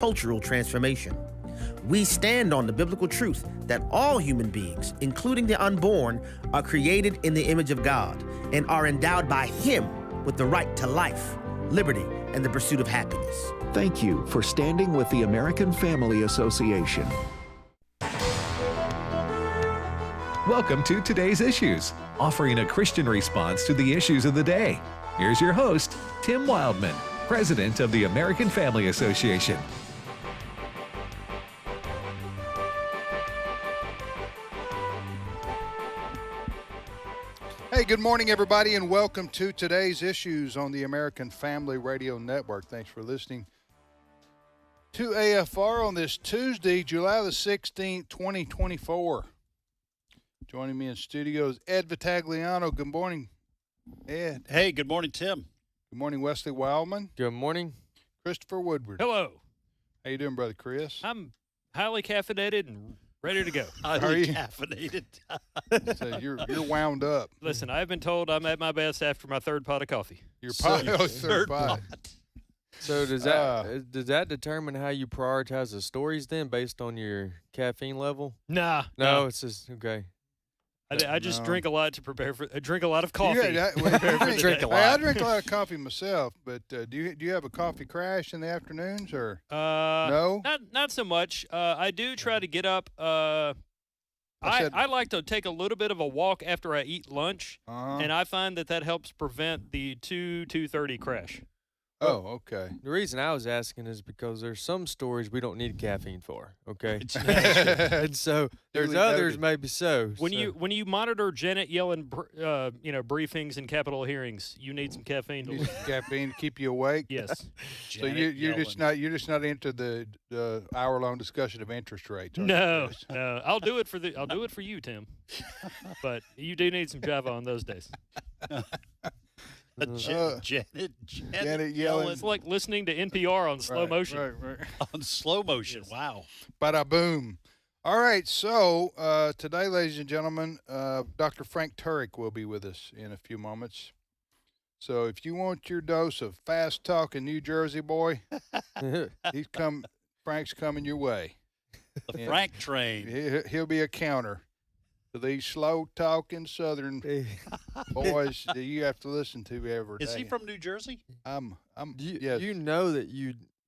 cultural transformation. We stand on the biblical truth that all human beings, including the unborn, are created in the image of God and are endowed by Him with the right to life, liberty, and the pursuit of happiness. Thank you for standing with the American Family Association. Welcome to Today's Issues, offering a Christian response to the issues of the day. Here's your host, Tim Wildman, President of the American Family Association. Hey, good morning, everybody, and welcome to Today's Issues on the American Family Radio Network. Thanks for listening to AFR on this Tuesday, July the 16th, 2024. Joining me in studio is Ed Vitagliano. Good morning, Ed. Hey, good morning, Tim. Good morning, Wesley Wildman. Good morning. Christopher Woodward. Hello. How you doing, Brother Chris? I'm highly caffeinated and ready to go. Highly caffeinated. So you're wound up. Listen, I've been told I'm at my best after my third pot of coffee. Your third pot. So does that determine how you prioritize the stories then, based on your caffeine level? Nah. No, it's just okay. I just drink a lot to prepare for. I drink a lot of coffee. I drink a lot of coffee myself, but do you have a coffee crash in the afternoons or no? Not so much. I do try to get up. I like to take a little bit of a walk after I eat lunch, and I find that helps prevent the 2:30 crash. Oh, okay. The reason I was asking is because there's some stories we don't need caffeine for, okay? And so there's others maybe so. When you monitor Janet Yellen, briefings and Capitol hearings, you need some caffeine. You need some caffeine to keep you awake. Yes. So you're just not into the hour-long discussion of interest rates. No. I'll do it for you, Tim. But you do need some Java on those days. Janet Yellen. It's like listening to NPR on slow motion. Right. On slow motion. Yes. Wow. Bada boom. All right. So today, ladies and gentlemen, Dr. Frank Turek will be with us in a few moments. So if you want your dose of fast talking New Jersey boy, Frank's coming your way. The Frank train. He'll be a counter to these slow-talking Southern boys that you have to listen to every day. Is he from New Jersey? Yes. You know that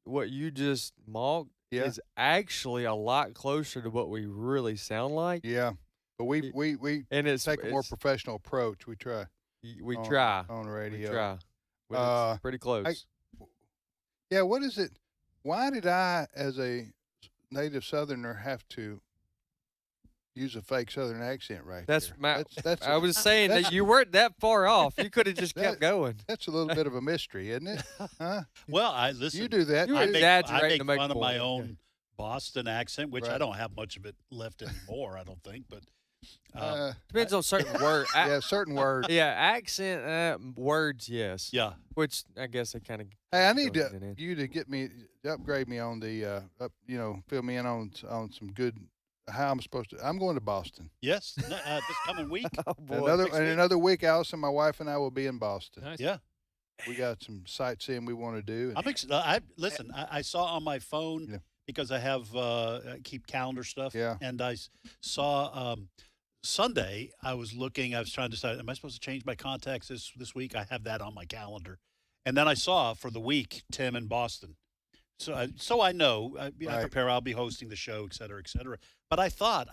what you just mocked is actually a lot closer to what we really sound like. Yeah, but we take a more professional approach. We try. We try on the radio. We try. But it's pretty close. What is it? Why did I, as a native Southerner, have to use a fake Southern accent That's there? I was saying that you weren't that far off. You could have just kept going. That's a little bit of a mystery, isn't it? Huh? Well, listen. You do that. You I exaggerate make fun of my own Boston accent, which I don't have much of it left anymore, I don't think. But depends on certain words. Certain words. Yeah, accent words, yes. Yeah. Which I guess they kind of. Hey, I need you to upgrade me on the, fill me in on some good. How I'm supposed to. I'm going to Boston. Yes, this coming week. Oh, boy. Another week, Allison, my wife, and I will be in Boston. Nice. Yeah. We got some sightseeing we want to do. I saw on my phone because I have I keep calendar stuff. Yeah. And I saw Sunday. I was trying to decide, am I supposed to change my contacts this week? I have that on my calendar, and then I saw for the week Tim in Boston. So I know. I prepare. I'll be hosting the show, et cetera, et cetera. But I thought,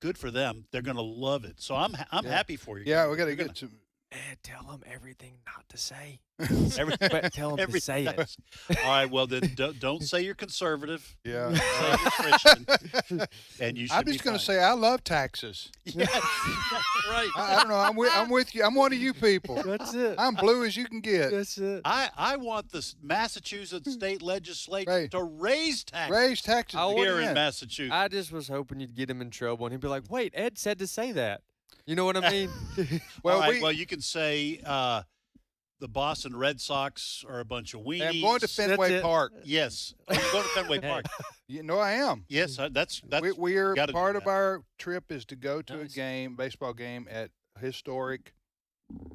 good for them. They're going to love it. So I'm happy for you. Yeah, we got to get some. Ed, tell them everything not to say. But tell them to say it. All right. Well, then don't say you're conservative. Yeah. Say you're Christian. And you should I'm just going to say I love taxes. Yes, right. I don't know. I'm with you. I'm one of you people. That's it. I'm blue as you can get. That's it. I want the Massachusetts state legislature to raise taxes. Raise taxes here in Massachusetts. I just was hoping you'd get him in trouble, and he'd be like, "Wait, Ed said to say that." You know what I mean? Well, you can say the Boston Red Sox are a bunch of weenies. I'm going to Fenway Park. Yes. You're going to Fenway Park. You know I am. Yes, that's we're part of our trip is to go to baseball game at historic,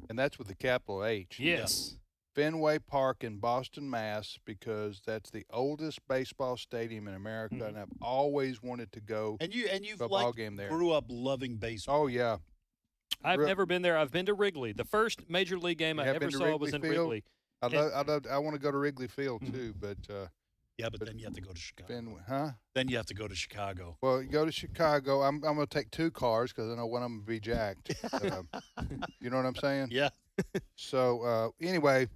and that's with the capital H. Yes. Fenway Park in Boston, Mass, because that's the oldest baseball stadium in America, and I've always wanted to go And you've to a ball game there. grew up loving baseball. Oh yeah, I've never been there. I've been to Wrigley. The first major league game I ever saw was in Wrigley. I want to go to Wrigley Field too, but yeah, but then you have to go to Chicago. Fenway, Then you have to go to Chicago. Well, you go to Chicago. I'm going to take 2 cars because I know one of them will be jacked. You know what I'm saying? Yeah. So anyway,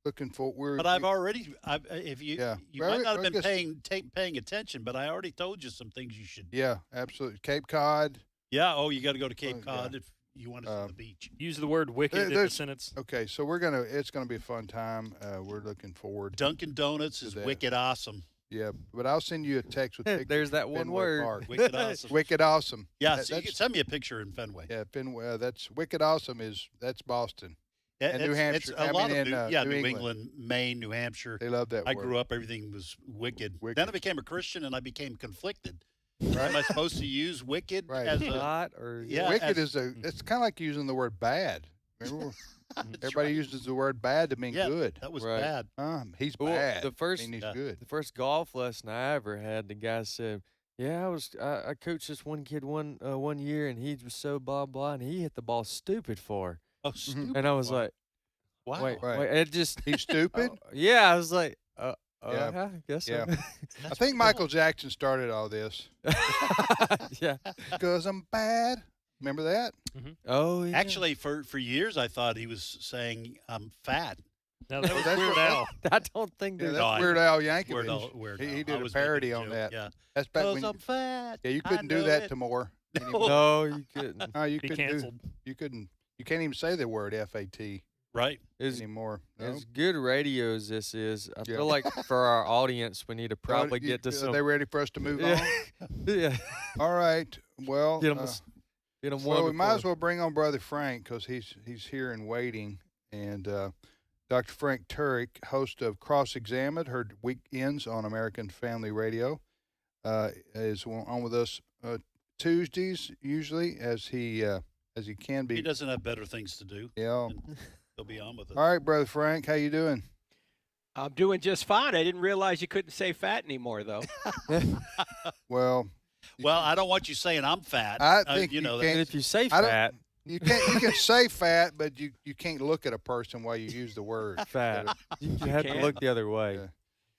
looking for But I've already. If you you might not have been guess, paying attention, but I already told you some things you should. Yeah, absolutely. Cape Cod. Yeah. Oh, you got to go to Cape Cod if you want to see the beach. Use the word wicked in the sentence. Okay, so it's gonna be a fun time. We're looking forward. Dunkin' Donuts is wicked awesome. Yeah, but I'll send you a text with pictures. There's that one word. Park. Wicked awesome. Wicked awesome. Yeah, so you can send me a picture in Fenway. Yeah, Fenway. That's wicked awesome. That's Boston. Yeah, and New Hampshire. It's a lot of New England, Maine, New Hampshire. They love that I word. grew up, everything was wicked. Then I became a Christian, and I became conflicted. Right. Am I supposed to use wicked as a not or wicked is it's kind of like using the word bad. Remember, everybody uses the word bad to mean good. That was bad. He's bad. The first, he's good. The first golf lesson I ever had, the guy said, "Yeah, I coached this one kid one year, and he was so blah blah, and he hit the ball stupid for." Oh, stupid. And I was like, "Wow, wait, it just he's stupid." Yeah, I was like, yeah, I guess so. Yeah. I think Michael Jackson started all this. Yeah, because I'm bad. Remember that? Mm-hmm. Oh, yeah. Actually, for years I thought he was saying I'm fat. No, that was Weird Al. I don't think that's there's Weird Al Yankovic. Weird Al. He did a parody on that. Yeah, that's back when I'm fat. Yeah, you couldn't do that to more. No, you couldn't. No, you Be couldn't. canceled. You couldn't. You can't even say the word FAT right anymore. As good radio as this is, I feel like for our audience, we need to probably get to some. Are they ready for us to move on? Yeah. All right. Well, get them well, we might as well bring on Brother Frank because he's here and waiting. And Dr. Frank Turek, host of Cross Examined, heard weekends on American Family Radio, is on with us Tuesdays usually as he can be. He doesn't have better things to do. Yeah. He'll be on with us. All right, Brother Frank, how you doing? I'm doing just fine. I didn't realize you couldn't say fat anymore, though. Well, I don't want you saying I'm fat. I think you know. And if you say fat, you can't. You can say fat, but you can't look at a person while you use the word fat. You have to look the other way.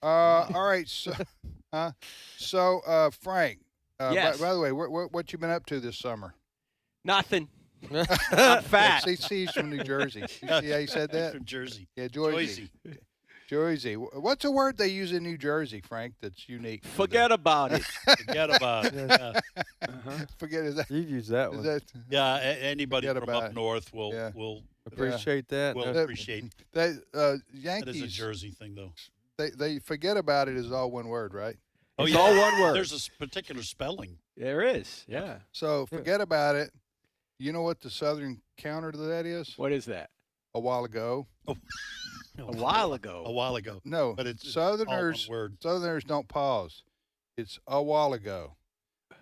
Yeah. All right. So, Frank. Yes. By the way, what you been up to this summer? Nothing. I'm fat. See, he's from New Jersey. You see how he said that? From Jersey. Yeah, Jersey. Jersey. What's a word they use in New Jersey, Frank, that's unique? Forget about it. Forget about it. Yeah. Forget is that? You've used that one. Yeah, anybody from up north will appreciate that. Will appreciate that. Yankees. That is a Jersey thing, though. They forget about it is all one word, right? Oh, it's yeah. all one word. There's a particular spelling. There is, yeah. So forget about it. You know what the southern counter to that is? What is that? A while ago. Oh. A while ago. A while ago. No, but it's Southerners. all one word. Southerners don't pause. It's a while ago.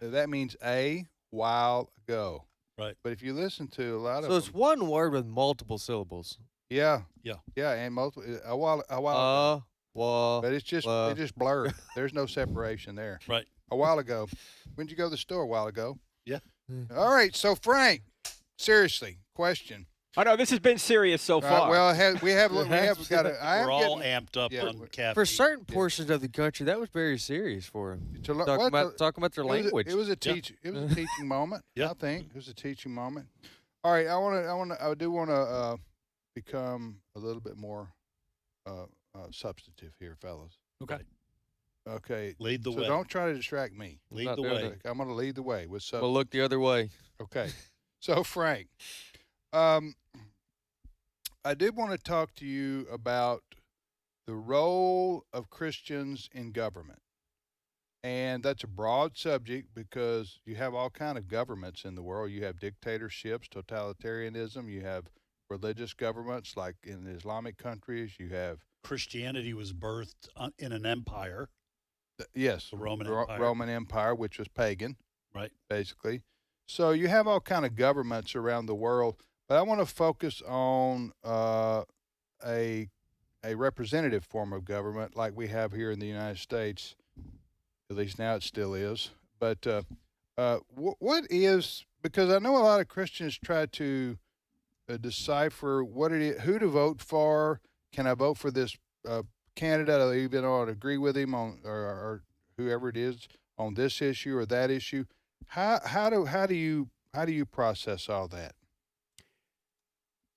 That means a while ago. Right. But if you listen to a lot of So it's one word with multiple syllables. Yeah, yeah, and multiple a while ago. Well, but it's just blurred. There's no separation there. Right. A while ago. When did you go to the store? A while ago. Yeah. All right. So Frank, seriously, question. Oh no, this has been serious so far. Well, we have got to. We're all amped up on caffeine. For certain portions of the country, that was very serious for them. Talking about their language. It was a teaching moment. Yeah. I think it was a teaching moment. All right, I do want to become a little bit more substantive here, fellas. Okay. Okay. Lead the way. So don't try to distract me. Lead the way. I'm going to lead the way with substance. We'll look the other way. Okay. So Frank, I did want to talk to you about the role of Christians in government. And that's a broad subject because you have all kind of governments in the world. You have dictatorships, totalitarianism. You have religious governments like in Islamic countries. You have Christianity was birthed in an empire. Yes, the Roman Empire. Roman Empire, which was pagan, right? Basically. So you have all kind of governments around the world. But I want to focus on a a representative form of government like we have here in the United States. At least now it still is. But what is, because I know a lot of Christians try to decipher what it is, who to vote for. Can I vote for this candidate? I even ought to agree with him on, or whoever it is, on this issue or that issue. How do you process all that?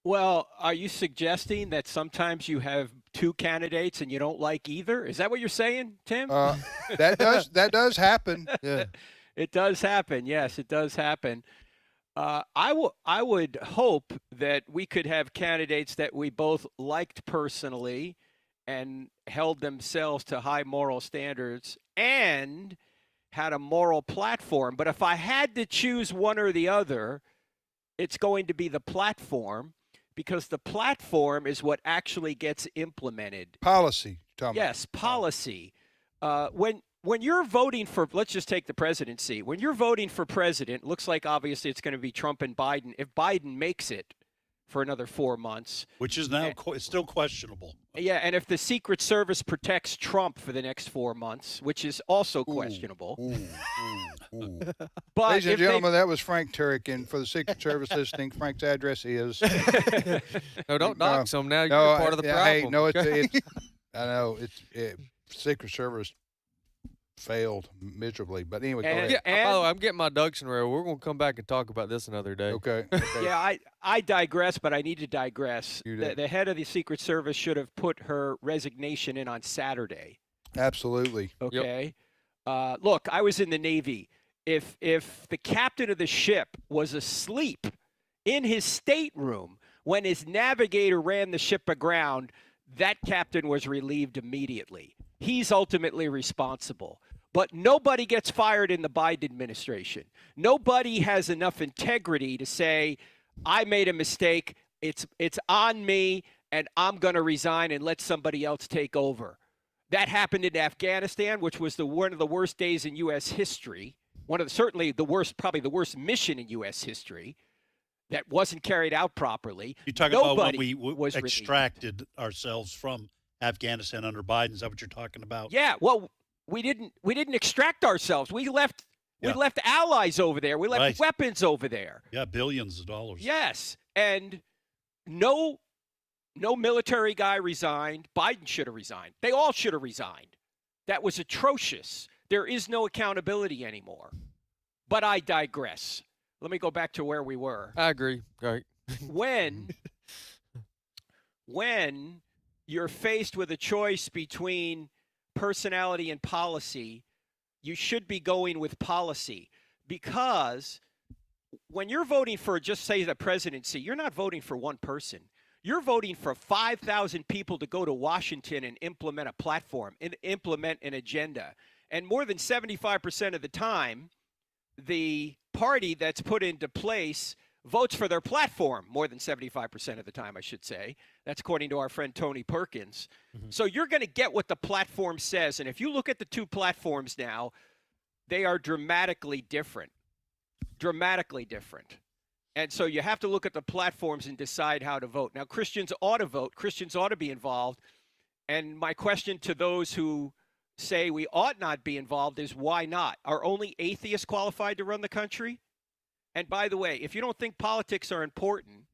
Well, are you suggesting that sometimes you have two candidates and you don't like either? Is that what you're saying, Tim? That does happen. Yeah. It does happen. Yes, it does happen. I would hope that we could have candidates that we both liked personally and held themselves to high moral standards and had a moral platform. But if I had to choose one or the other, it's going to be the platform, because the platform is what actually gets implemented. Policy. Yes, policy. When you're voting for, let's just take the presidency. When you're voting for president, looks like obviously it's going to be Trump and Biden. If Biden makes it for another 4 months. Which is now still questionable. Yeah, and if the Secret Service protects Trump for the next 4 months, which is also questionable. But ladies and gentlemen, that was Frank Turek, and for the Secret Service listening, Frank's address is. No, don't dox him now. You're part of the problem. Hey, no, it's I know Secret Service failed miserably, but anyway. By the way, I'm getting my ducks in a row. We're going to come back and talk about this another day. Okay. Yeah, I digress, but I need to digress. The head of the Secret Service should have put her resignation in on Saturday. Absolutely. Okay. Yep. Look, I was in the Navy. If the captain of the ship was asleep in his stateroom when his navigator ran the ship aground, that captain was relieved immediately. He's ultimately responsible. But nobody gets fired in the Biden administration. Nobody has enough integrity to say, I made a mistake, it's on me, and I'm going to resign and let somebody else take over. That happened in Afghanistan, which was one of the worst days in U.S. history. Probably the worst mission in U.S. history that wasn't carried out properly. You're talking about when we extracted ourselves from Afghanistan under Biden. Is that what you're talking about? Yeah. Well, we didn't extract ourselves. We left allies over there. We left weapons over there. Yeah, billions of dollars. Yes, and no military guy resigned. Biden should have resigned. They all should have resigned. That was atrocious. There is no accountability anymore. But I digress. Let me go back to where we were. I agree. Right. When you're faced with a choice between personality and policy, you should be going with policy, because when you're voting for, just say, the presidency, you're not voting for one person. You're voting for 5,000 people to go to Washington and implement a platform and implement an agenda. And more than 75% of the time, the party that's put into place votes for their platform more than 75% of the time, I should say. That's according to our friend Tony Perkins. Mm-hmm. So you're going to get what the platform says. And if you look at the two platforms now, they are dramatically different. Dramatically different. And so you have to look at the platforms and decide how to vote. Now, Christians ought to vote. Christians ought to be involved. And my question to those who say we ought not be involved is, why not? Are only atheists qualified to run the country? And by the way, if you don't think politics are important,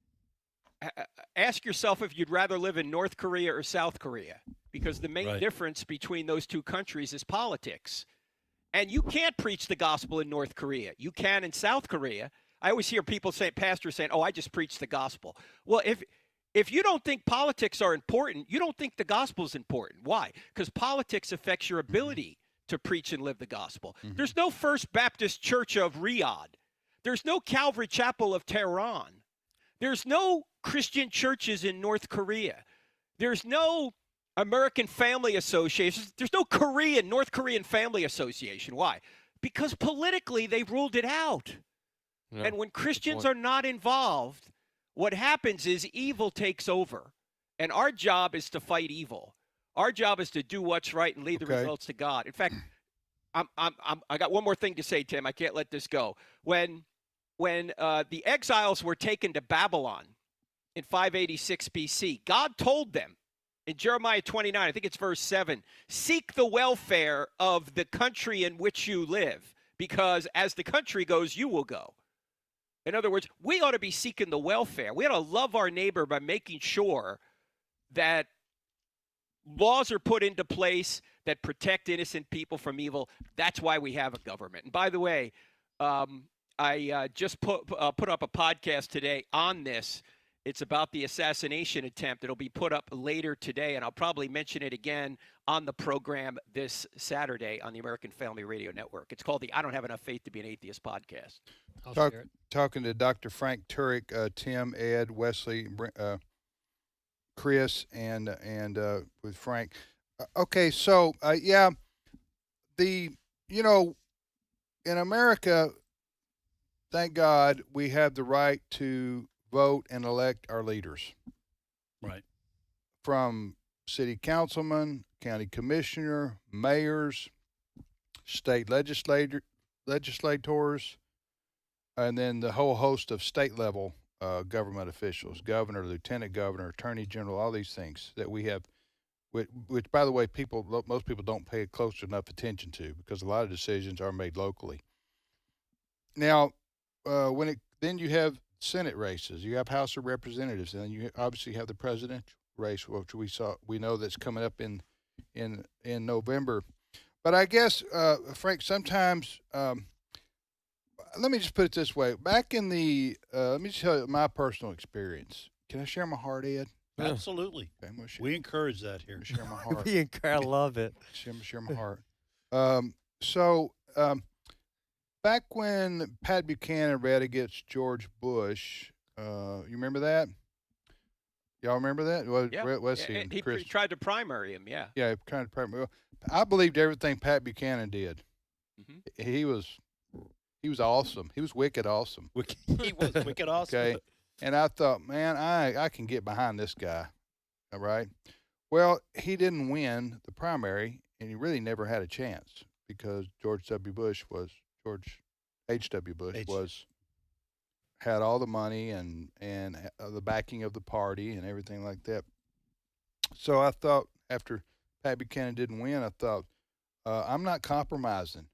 ask yourself if you'd rather live in North Korea or South Korea, because the main difference between those two countries is politics. And you can't preach the gospel in North Korea. You can in South Korea. I always hear people say, pastors saying, oh, I just preach the gospel. Well, if you don't think politics are important, you don't think the gospel is important. Why? Because politics affects your ability to preach and live the gospel. Mm-hmm. There's no First Baptist Church of Riyadh. There's no Calvary Chapel of Tehran. There's no Christian churches in North Korea. There's no American Family Association. There's no North Korean Family Association. Why? Because politically they ruled it out. Yeah, and when Christians are not involved, what happens is evil takes over. And our job is to fight evil. Our job is to do what's right and leave the results to God. In fact, I got one more thing to say, Tim. I can't let this go. When the exiles were taken to Babylon in 586 BC, God told them, In Jeremiah 29, I think it's verse 7, seek the welfare of the country in which you live, because as the country goes, you will go. In other words, we ought to be seeking the welfare. We ought to love our neighbor by making sure that laws are put into place that protect innocent people from evil. That's why we have a government. And by the way, I just put up a podcast today on this. It's about the assassination attempt. It'll be put up later today, and I'll probably mention it again on the program this Saturday on the American Family Radio Network. It's called the I Don't Have Enough Faith to Be an Atheist podcast. Talking to Dr. Frank Turek, Tim, Ed, Wesley, Chris, and with Frank. Okay, so in America, thank God we have the right to vote and elect our leaders. Right. From city councilmen, county commissioner, mayors, state legislators, and then the whole host of state level government officials, governor, lieutenant governor, attorney general, all these things that we have, which by the way, most people don't pay close enough attention to because a lot of decisions are made locally. Now, then you have Senate races, you have House of Representatives, and then you obviously have the presidential race, which we know that's coming up in November. But I guess, Frank, sometimes, let me just put it this way. Back in let me just tell you my personal experience. Can I share my heart, Ed? Absolutely. Okay, we encourage that here. Share my heart. I love it. Share my heart. Back when Pat Buchanan ran against George Bush, you remember that? Y'all remember that? Well, yeah. Wesley and he Chris tried to primary him, yeah. Yeah, he tried to primary. Well, I believed everything Pat Buchanan did. Mm-hmm. He was awesome. He was wicked awesome. He was wicked awesome. Okay, and I thought, man, I can get behind this guy. All right. Well, he didn't win the primary, and he really never had a chance because George H.W. Bush had all the money and the backing of the party and everything like that. So I thought after Pat Buchanan didn't win, I thought I'm not compromising.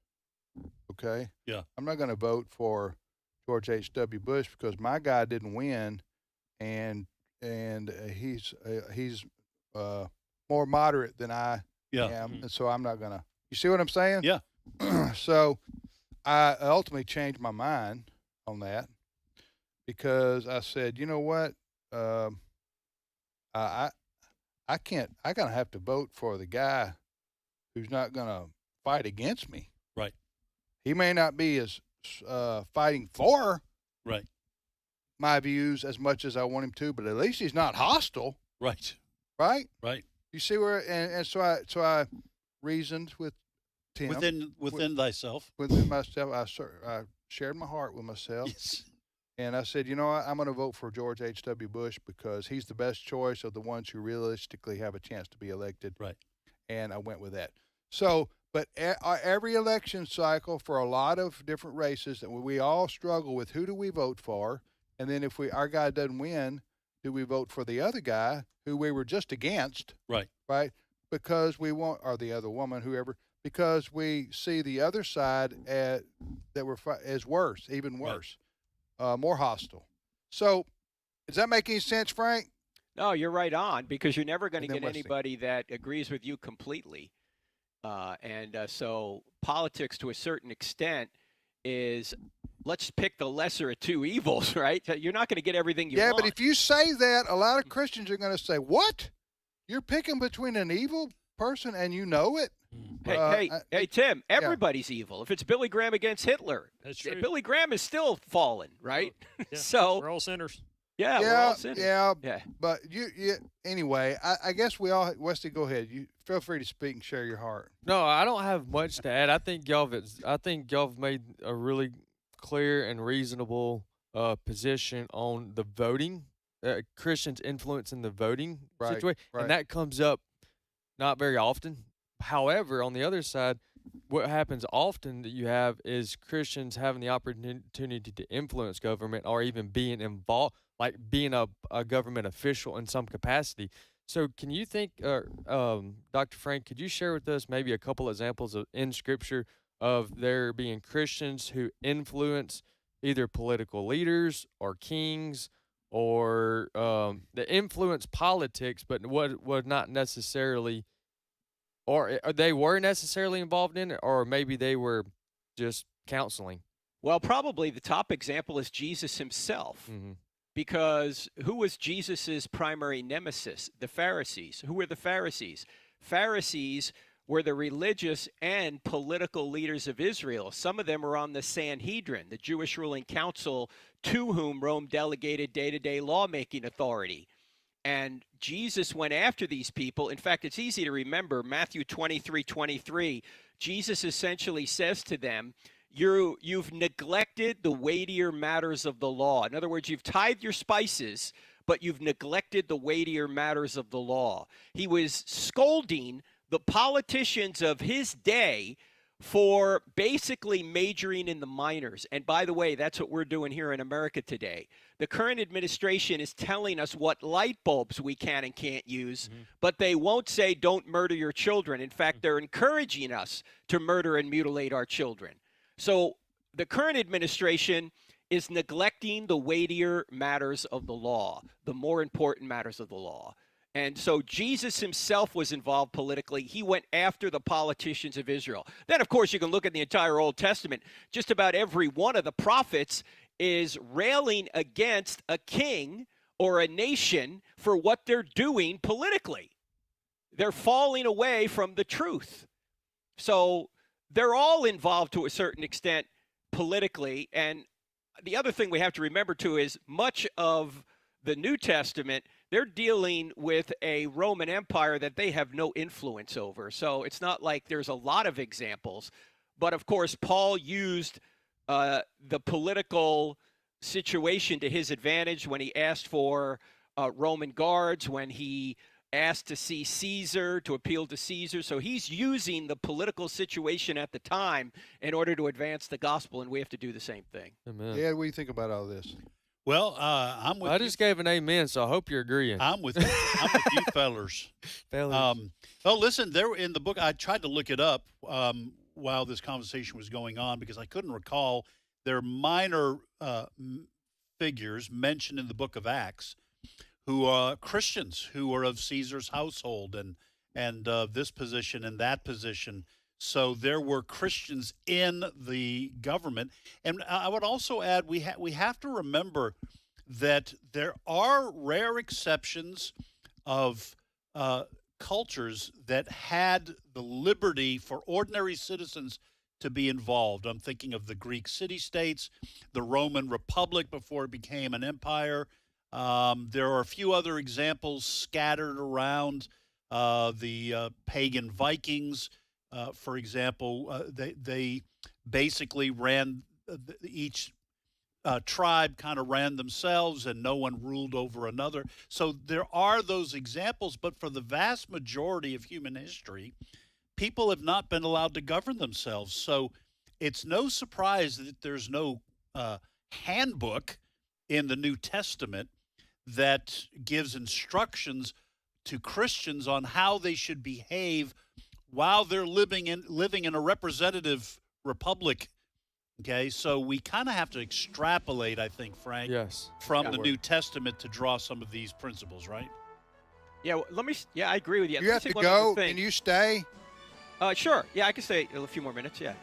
Okay. Yeah. I'm not going to vote for George H.W. Bush because my guy didn't win, and he's more moderate than I am, and so I'm not going to. You see what I'm saying? Yeah. So I ultimately changed my mind on that because I said, you know what, I gotta have to vote for the guy who's not gonna fight against me. Right. He may not be as fighting for my views as much as I want him to, but at least he's not hostile. Right. Right. Right. You see where, and so I reasoned with Tim. Within thyself. Within myself, I shared my heart with myself. Yes. And I said, you know what, I'm going to vote for George H.W. Bush because he's the best choice of the ones who realistically have a chance to be elected. Right. And I went with that. So, but every election cycle for a lot of different races, that we all struggle with who do we vote for, and then if our guy doesn't win, do we vote for the other guy who we were just against? Right. Right. Because we want, or the other woman, whoever. Because we see the other side as worse, even worse, more hostile. So, does that make any sense, Frank? No, you're right on, because you're never going to get anybody that agrees with you completely. So politics, to a certain extent, is let's pick the lesser of two evils, right? You're not going to get everything you want. Yeah, but if you say that, a lot of Christians are going to say, what? You're picking between an evil person and you know it? Hey, Tim, everybody's evil. If it's Billy Graham against Hitler, that's true. Billy Graham is still fallen, right? Yeah. So we're all sinners. Yeah, we're all sinners. Yeah. But anyway, I guess we all, Wesley, go ahead. You feel free to speak and share your heart. No, I don't have much to add. I think y'all have made a really clear and reasonable position on the voting, Christians' influence in the voting situation, and that comes up not very often. However, on the other side, what happens often that you have is Christians having the opportunity to influence government or even being involved, like being a government official in some capacity. So can you think, Dr. Frank, could you share with us maybe a couple examples in Scripture of there being Christians who influence either political leaders or kings or that influence politics, but what not necessarily, or they were necessarily involved in it, or maybe they were just counseling? Well, probably the top example is Jesus himself. Mm-hmm. Because who was Jesus's primary nemesis? The Pharisees. Who were the Pharisees? Pharisees were the religious and political leaders of Israel. Some of them were on the Sanhedrin, the Jewish ruling council, to whom Rome delegated day-to-day lawmaking authority. And Jesus went after these people. In fact, it's easy to remember Matthew 23:23. Jesus essentially says to them, You've neglected the weightier matters of the law. In other words, you've tithed your spices, but you've neglected the weightier matters of the law. He was scolding the politicians of his day for basically majoring in the minors. And by the way, that's what we're doing here in America today. The current administration is telling us what light bulbs we can and can't use, but they won't say don't murder your children. In fact, they're encouraging us to murder and mutilate our children. So the current administration is neglecting the weightier matters of the law, the more important matters of the law. And so Jesus himself was involved politically. He went after the politicians of Israel. Then, of course, you can look at the entire Old Testament. Just about every one of the prophets is railing against a king or a nation for what they're doing politically. They're falling away from the truth. So they're all involved to a certain extent politically. And the other thing we have to remember, too, is much of the New Testament, they're dealing with a Roman Empire that they have no influence over. So it's not like there's a lot of examples. But, of course, Paul used the political situation to his advantage when he asked for Roman guards, when he asked to see Caesar, to appeal to Caesar. So he's using the political situation at the time in order to advance the gospel, and we have to do the same thing. Amen. Yeah, what do you think about all this? Well, I'm with I just gave an amen, so I hope you're agreeing. I'm with you fellers. Fellas. Oh, listen, there in the book, I tried to look it up while this conversation was going on because I couldn't recall. There are minor figures mentioned in the book of Acts who are Christians who are of Caesar's household and this position and that position. So there were Christians in the government. And I would also add we have to remember that there are rare exceptions of cultures that had the liberty for ordinary citizens to be involved. I'm thinking of the Greek city-states, the Roman Republic before it became an empire. There are a few other examples scattered around. The pagan Vikings, for example, they basically ran, each tribe kind of ran themselves and no one ruled over another. So there are those examples, but for the vast majority of human history, people have not been allowed to govern themselves. So it's no surprise that there's no handbook in the New Testament that gives instructions to Christians on how they should behave while they're living in a representative republic. Okay, so we kind of have to extrapolate, I think, Frank, yes, from the New Testament to draw some of these principles, right? Yeah, I agree with you. You have to go. Can you stay? Sure. Yeah, I can stay a few more minutes, yeah.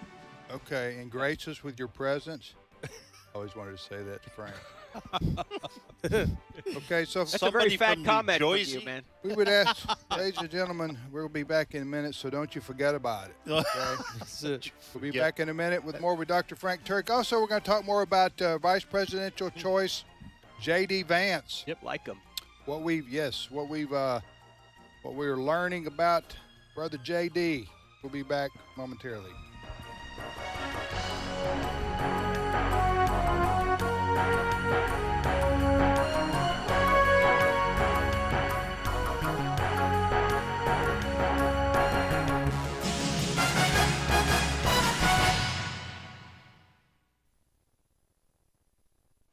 Okay, and grace us with your presence. I always wanted to say that to Frank. Okay, so that's a very fat comment from you, man. We would ask, ladies and gentlemen, we'll be back in a minute, so don't you forget about it. Okay? We'll be back in a minute with more with Dr. Frank Turk. Also, we're going to talk more about vice presidential choice, J.D. Vance. Yep, like him. What we're learning about Brother J.D. We'll be back momentarily.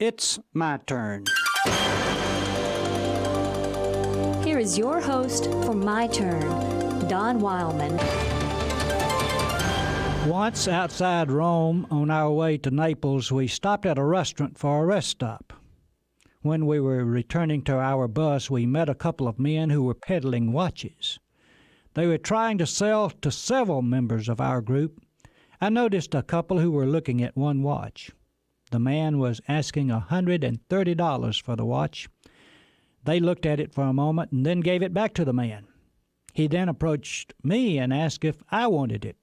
It's my turn. Here is is your host for My Turn, Don Wildman. Once outside Rome, on our way to Naples, we stopped at a restaurant for a rest stop. When we were returning to our bus, we met a couple of men who were peddling watches. They were trying to sell to several members of our group. I noticed a couple who were looking at one watch. The man was asking $130 for the watch. They looked at it for a moment and then gave it back to the man. He then approached me and asked if I wanted it.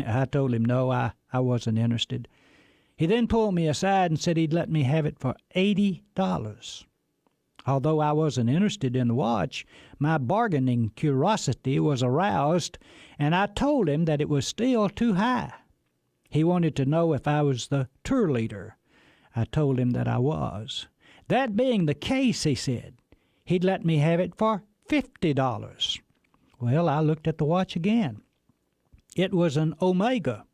I told him no, I wasn't interested. He then pulled me aside and said he'd let me have it for $80. Although I wasn't interested in the watch, my bargaining curiosity was aroused, and I told him that it was still too high. He wanted to know if I was the tour leader. I told him that I was. That being the case, he said, he'd let me have it for $50. Well, I looked at the watch again. It was an Omega.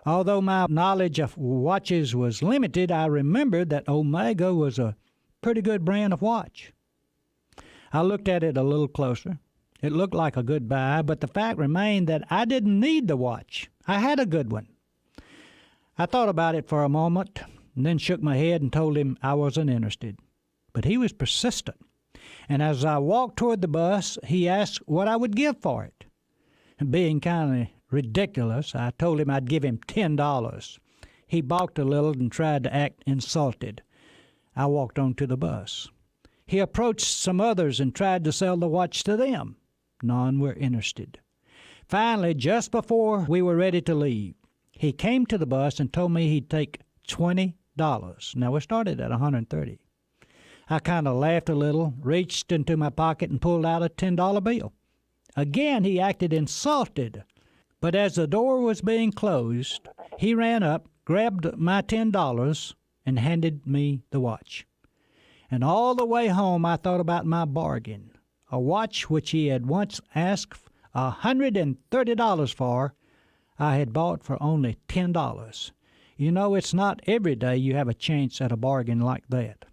Although my knowledge of watches was limited, I remembered that Omega was a pretty good brand of watch. I looked at it a little closer. It looked like a good buy, but the fact remained that I didn't need the watch. I had a good one. I thought about it for a moment and then shook my head and told him I wasn't interested. But he was persistent, and as I walked toward the bus, he asked what I would give for it. Being kind of ridiculous, I told him I'd give him $10. He balked a little and tried to act insulted. I walked on to the bus. He approached some others and tried to sell the watch to them. None were interested. Finally, just before we were ready to leave, he came to the bus and told me he'd take $20. Now, we started at $130. I kind of laughed a little, reached into my pocket and pulled out a $10 bill. Again, he acted insulted. But as the door was being closed, he ran up, grabbed my $10, and handed me the watch. And all the way home, I thought about my bargain. A watch which he had once asked $130 for, I had bought for only $10. You know, it's not every day you have a chance at a bargain like that.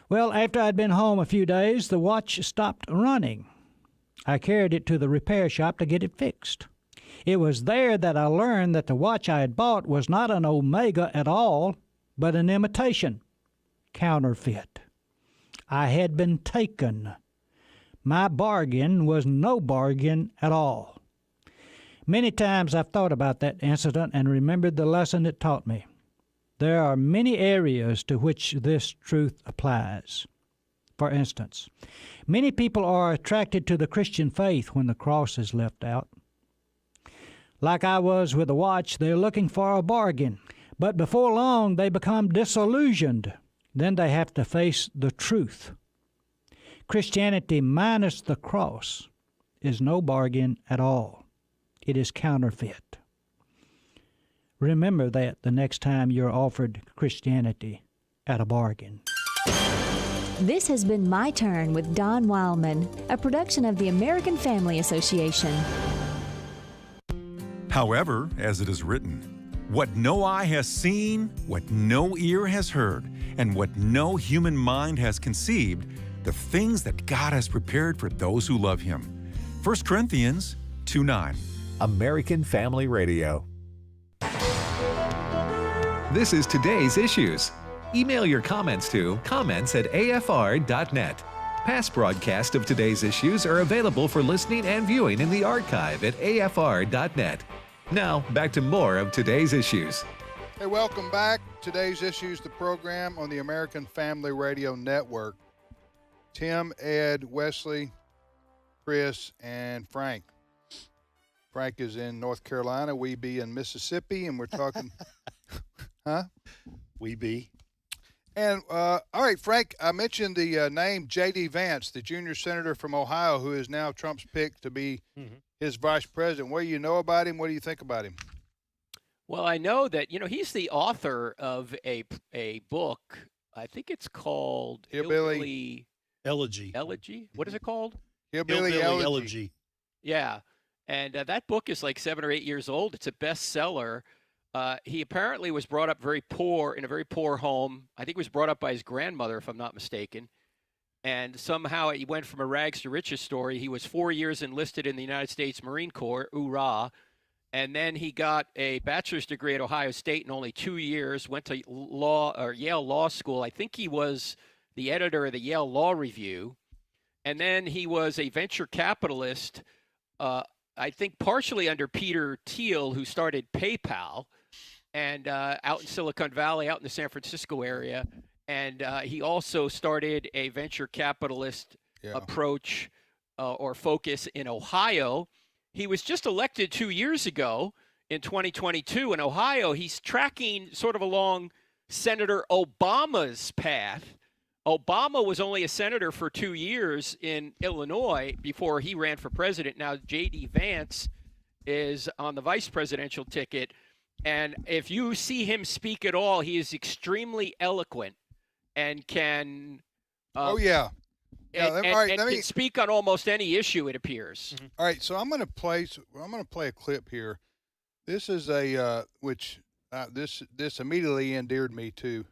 Well, after I'd been home a few days, the watch stopped running. I carried it to the repair shop to get it fixed. It was there that I learned that the watch I had bought was not an Omega at all, but an imitation, counterfeit. I had been taken. My bargain was no bargain at all. Many times I've thought about that incident and remembered the lesson it taught me. There are many areas to which this truth applies. For instance, many people are attracted to the Christian faith when the cross is left out. Like I was with the watch, they're looking for a bargain. But before long, they become disillusioned. Then they have to face the truth. Christianity minus the cross is no bargain at all. It is counterfeit. Remember that the next time you're offered Christianity at a bargain. This has been My Turn with Don Wildman, a production of the American Family Association. However, as it is written, what no eye has seen, what no ear has heard, and what no human mind has conceived, the things that God has prepared for those who love Him. 1 Corinthians 2:9. American Family Radio. This is Today's Issues. Email your comments to comments@afr.net. Past broadcasts of Today's Issues are available for listening and viewing in the archive at afr.net. Now, back to more of Today's Issues. Hey, welcome back. Today's Issues, the program on the American Family Radio Network. Tim, Ed, Wesley, Chris, and Frank. Frank is in North Carolina. We be in Mississippi, and we're talking... Huh? We be. And, all right, Frank, I mentioned the name J.D. Vance, the junior senator from Ohio, who is now Trump's pick to be his vice president. What do you know about him? What do you think about him? Well, I know that, he's the author of a book. I think it's called Hillbilly Elegy. Elegy? What is it called? Hillbilly Elegy. Yeah. And that book is like 7 or 8 years old. It's a bestseller. He apparently was brought up very poor, in a very poor home. I think he was brought up by his grandmother, if I'm not mistaken. And somehow he went from a rags to riches story. He was 4 years enlisted in the United States Marine Corps, hoorah. And then he got a bachelor's degree at Ohio State in only 2 years, went to Yale Law School. I think he was the editor of the Yale Law Review. And then he was a venture capitalist, I think partially under Peter Thiel, who started PayPal, and out in Silicon Valley, out in the San Francisco area. And he also started a venture capitalist approach or focus in Ohio. He was just elected 2 years ago in 2022 in Ohio. He's tracking sort of along Senator Obama's path. Obama was only a senator for 2 years in Illinois before he ran for president. Now, J.D. Vance is on the vice presidential ticket. And if you see him speak at all, he is extremely eloquent and can can speak on almost any issue, it appears. Mm-hmm. All right, so I'm going to play a clip here. This is this immediately endeared me to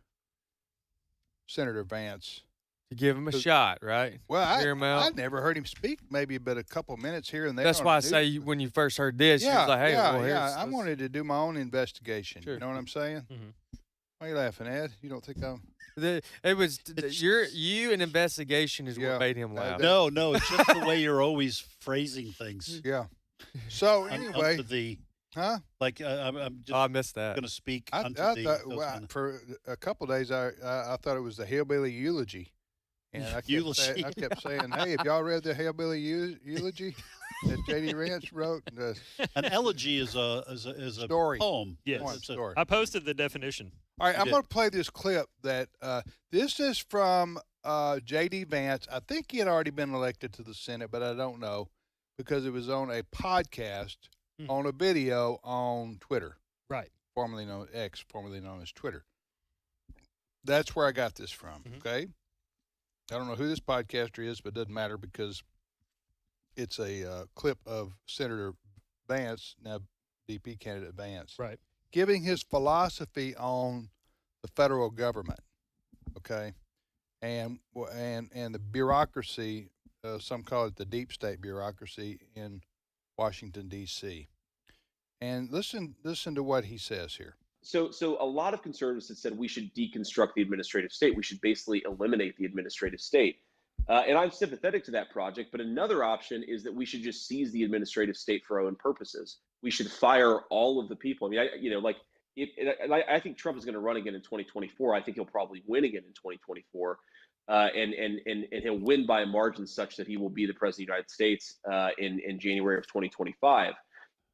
Senator Vance. To give him a shot, right? Well, I'd never heard him speak, maybe but a couple minutes here and there. That's why I say when you first heard this, you was like, hey, I wanted to do my own investigation. Sure. You know what I'm saying? Mm-hmm. Why are you laughing, Ed? You don't think I'm... You and investigation is what made him laugh. No, it's just the way you're always phrasing things. Yeah. So anyway, like I'm just I missed that. Going to speak. For a couple of days, I thought it was the hillbilly eulogy, and I kept saying, "Hey, have y'all read the hillbilly eulogy that J.D. Vance wrote?" An elegy is a story. Poem. Yes, story. I posted the definition. All right, I'm going to play this clip that this is from J.D. Vance. I think he had already been elected to the Senate, but I don't know because it was on a podcast on a video on Twitter. Right. Formerly known as X, formerly known as Twitter. That's where I got this from, okay? I don't know who this podcaster is, but it doesn't matter because it's a clip of Senator Vance, now DP candidate Vance. Right. Giving his philosophy on the federal government, okay, and the bureaucracy, some call it the deep state bureaucracy in Washington D.C. And listen to what he says here. So a lot of conservatives have said we should deconstruct the administrative state. We should basically eliminate the administrative state. And I'm sympathetic to that project, but another option is that we should just seize the administrative state for our own purposes. We should fire all of the people. I mean, I think Trump is going to run again in 2024. I think he'll probably win again in 2024, and he'll win by a margin such that he will be the president of the United States in January of 2025.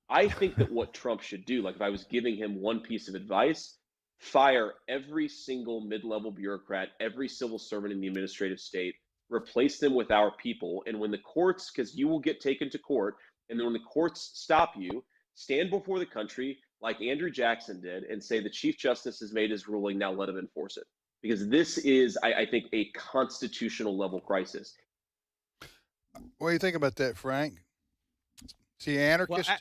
I think that what Trump should do, like if I was giving him one piece of advice, fire every single mid-level bureaucrat, every civil servant in the administrative state, replace them with our people. And when the courts, because you will get taken to court, and then when the courts stop you, stand before the country like Andrew Jackson did and say the Chief Justice has made his ruling, now let him enforce it. Because this is, I think, a constitutional level crisis. What do you think about that, Frank? Is he an anarchist?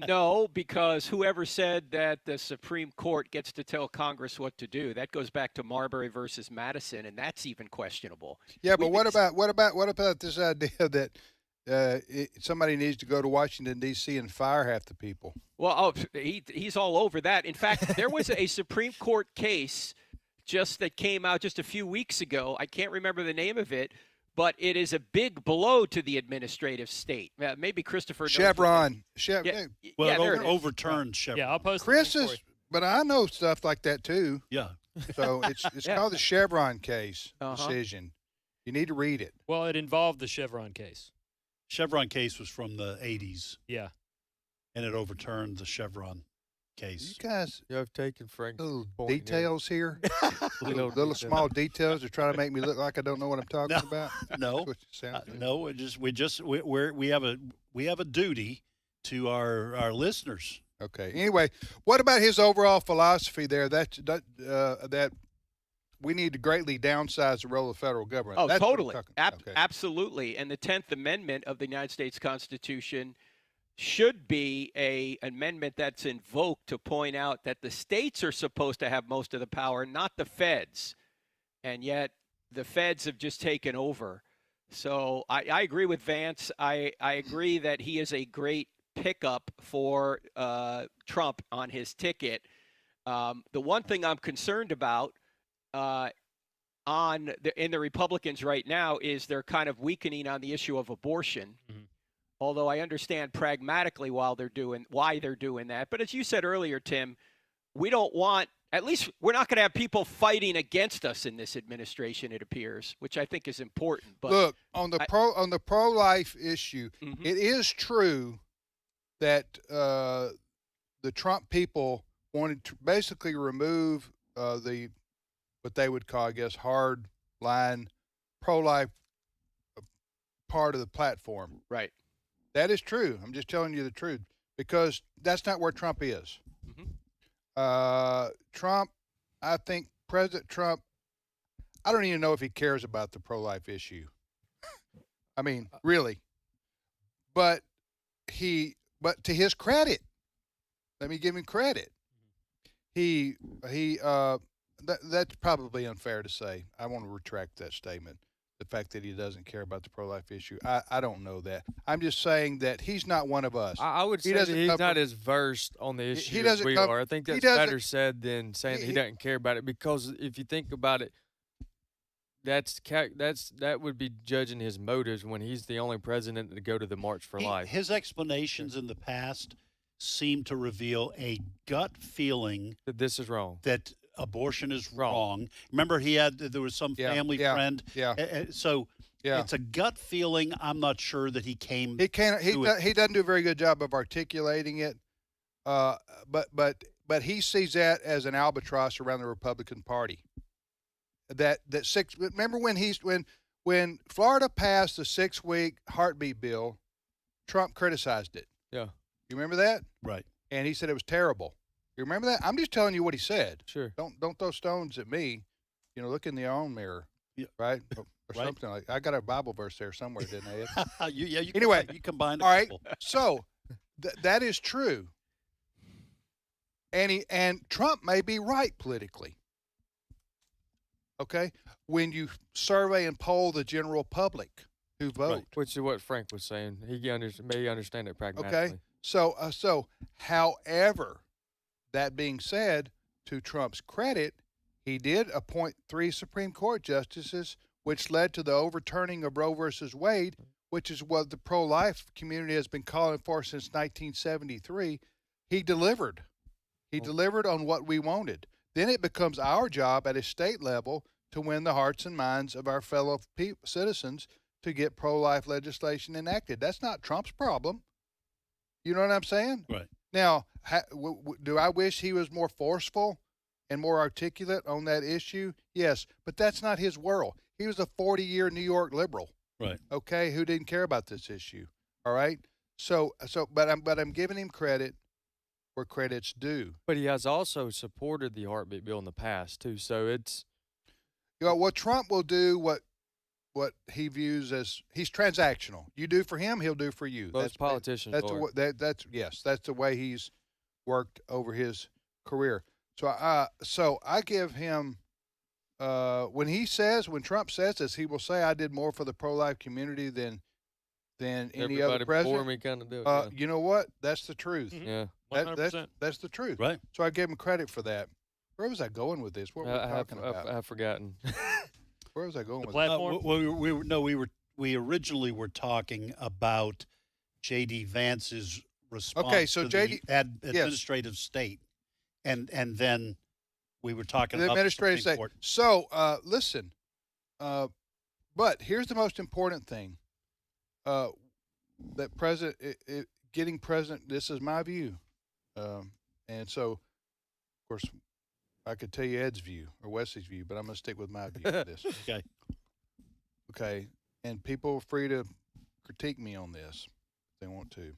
No, because whoever said that the Supreme Court gets to tell Congress what to do, that goes back to Marbury versus Madison, and that's even questionable. Yeah, but what about this idea that somebody needs to go to Washington D.C. and fire half the people? Well, he's all over that. In fact, there was a Supreme Court case that came out just a few weeks ago. I can't remember the name of it, but it is a big blow to the administrative state. Maybe Christopher knows. Chevron. It overturned Chevron. Yeah, I'll post Chris is, but I know stuff like that too. Yeah. So it's called the Chevron case decision. You need to read it. Well, it involved the Chevron case. Chevron case was from the 80s. Yeah. And it overturned the Chevron case. You guys have taken Frank's little details here. little small details to try to make me look like I don't know what I'm talking about. No. No, we have a duty to our listeners. Okay. Anyway, what about his overall philosophy there? That we need to greatly downsize the role of the federal government. Oh, That's totally. Okay. Absolutely. And the 10th Amendment of the United States Constitution should be an amendment that's invoked to point out that the states are supposed to have most of the power, not the feds. And yet the feds have just taken over. So I agree with Vance. I agree that he is a great pickup for Trump on his ticket. The one thing I'm concerned about in the Republicans right now is they're kind of weakening on the issue of abortion. Mm-hmm. Although I understand pragmatically why they're doing that. But as you said earlier, Tim, we don't want, at least we're not going to have people fighting against us in this administration, it appears, which I think is important. But look, on the pro-life issue, mm-hmm. It is true that the Trump people wanted to basically remove what they would call, I guess, hard line pro-life part of the platform. Right. That is true. I'm just telling you the truth, because that's not where Trump is. Mm-hmm. Trump, I think President Trump, I don't even know if he cares about the pro-life issue. I mean, really. But to his credit, let me give him credit. That's probably unfair to say. I want to retract that statement. The fact that he doesn't care about the pro-life issue, I don't know that. I'm just saying that he's not one of us. I would say that he's not as versed on the issue as we are. I think that's better said than saying that he doesn't care about it, because if you think about it, that would be judging his motives when he's the only president to go to the March for Life. His explanations in the past seem to reveal a gut feeling that this is wrong. That abortion is wrong. Remember, there was some family friend. Yeah. So it's a gut feeling. I'm not sure that he came. He doesn't do a very good job of articulating it. But he sees that as an albatross around the Republican Party. Remember when Florida passed the 6-week heartbeat bill, Trump criticized it. Yeah. You remember that? Right. And he said it was terrible. You remember that? I'm just telling you what he said. Sure. Don't throw stones at me. Look in your own mirror. Yeah. Right? Or right. Something like that. I got a Bible verse there somewhere, didn't I? You anyway, you combined. All right. So that is true. And Trump may be right politically. Okay? When you survey and poll the general public who vote. Right. Which is what Frank was saying. He may understand it pragmatically. Okay? So however, that being said, to Trump's credit, he did appoint 3 Supreme Court justices, which led to the overturning of Roe versus Wade, which is what the pro-life community has been calling for since 1973. He delivered. He delivered on what we wanted. Then it becomes our job at a state level to win the hearts and minds of our fellow citizens to get pro-life legislation enacted. That's not Trump's problem. You know what I'm saying? Right. Now, do I wish he was more forceful and more articulate on that issue? Yes, but that's not his world. He was a 40-year New York liberal, right? Okay, who didn't care about this issue. All right. But I'm giving him credit where credit's due. But he has also supported the heartbeat bill in the past too. So it's, what Trump will do, what he views as, he's transactional. You do for him, he'll do for you. Most politicians are. That's the way he's worked over his career. So I give him, when Trump says this, he will say, I did more for the pro-life community than any other president. Before me kind of do it, You know what? That's the truth. Mm-hmm. Yeah. 100%. That's the truth. Right. So I gave him credit for that. Where was I going with this? What were we talking about? I've forgotten. Where was I going with platform? We originally were talking about J.D. Vance's response to the administrative state, and then we were talking about the administrative state. Court. So listen, but here's the most important thing: that getting president. This is my view, and so of course I could tell you Ed's view or Wesley's view, but I'm going to stick with my view of this. Okay. And people are free to critique me on this if they want to.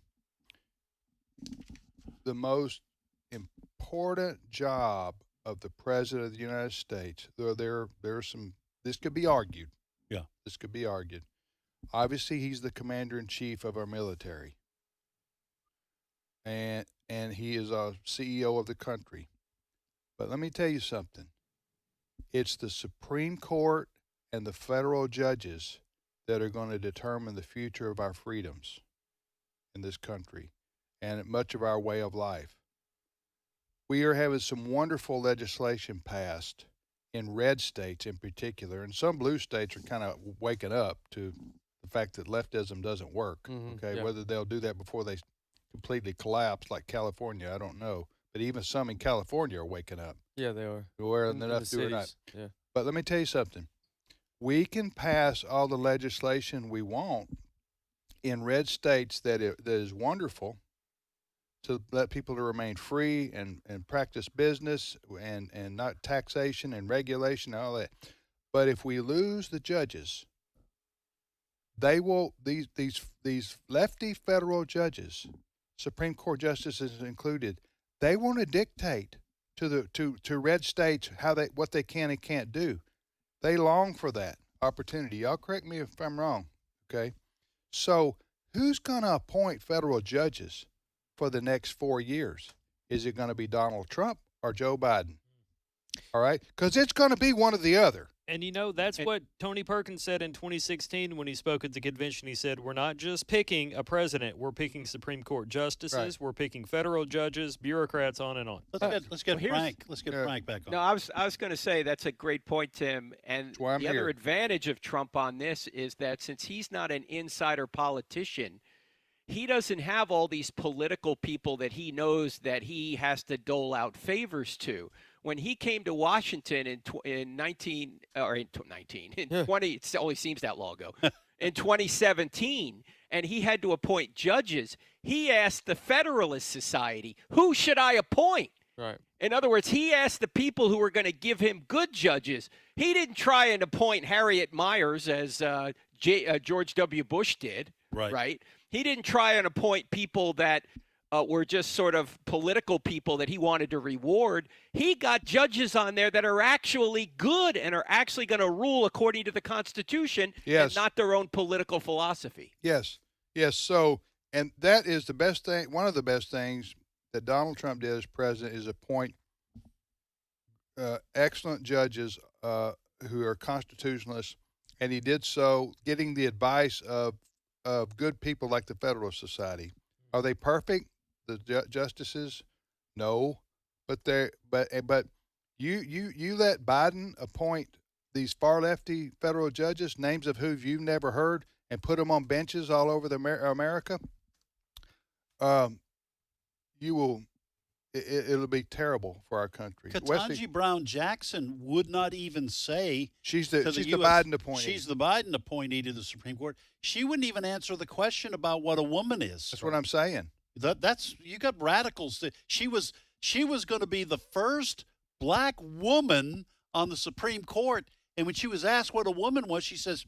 The most important job of the President of the United States, there's some, this could be argued. Yeah. This could be argued. Obviously, he's the commander-in-chief of our military. And he is a CEO of the country. But let me tell you something. It's the Supreme Court and the federal judges that are going to determine the future of our freedoms in this country and much of our way of life. We are having some wonderful legislation passed in red states in particular, and some blue states are kind of waking up to the fact that leftism doesn't work. Whether they'll do that before they completely collapse like California, I don't know. But even some in California are waking up. Yeah, they are. Whether enough to or not. Yeah. But let me tell you something. We can pass all the legislation we want in red states that is wonderful to let people to remain free and practice business and not taxation and regulation and all that. But if we lose the judges, they will these lefty federal judges, Supreme Court justices included, they want to dictate to red states what they can and can't do. They long for that opportunity. Y'all correct me if I'm wrong, okay? So who's going to appoint federal judges for the next 4 years? Is it going to be Donald Trump or Joe Biden? All right? Because it's going to be one or the other. And, that's what Tony Perkins said in 2016 when he spoke at the convention. He said, we're not just picking a president. We're picking Supreme Court justices. Right. We're picking federal judges, bureaucrats, on and on. Let's get Frank. Let's get Frank back on. No, I was going to say that's a great point, Tim. And the other advantage of Trump on this is that since he's not an insider politician, he doesn't have all these political people that he knows that he has to dole out favors to. When he came to Washington in 20, it only seems that long ago, in 2017, and he had to appoint judges, he asked the Federalist Society, who should I appoint? Right. In other words, he asked the people who were going to give him good judges. He didn't try and appoint Harriet Miers as George W. Bush did. Right. He didn't try and appoint people that were just sort of political people that he wanted to reward. He got judges on there that are actually good and are actually going to rule according to the Constitution and not their own political philosophy. Yes. So, and that is the best thing. One of the best things that Donald Trump did as president is appoint excellent judges who are constitutionalists, and he did so getting the advice of good people like the Federalist Society. Are they perfect? The justices? No, but you let Biden appoint these far lefty federal judges, names of who you've never heard, and put them on benches all over America. It'll be terrible for our country. Ketanji Brown Jackson would not even say she's the Biden appointee. She's the Biden appointee to the Supreme Court. She wouldn't even answer the question about what a woman is. That's what I'm saying. That's you got radicals. She was going to be the first black woman on the Supreme Court, and when she was asked what a woman was, she says,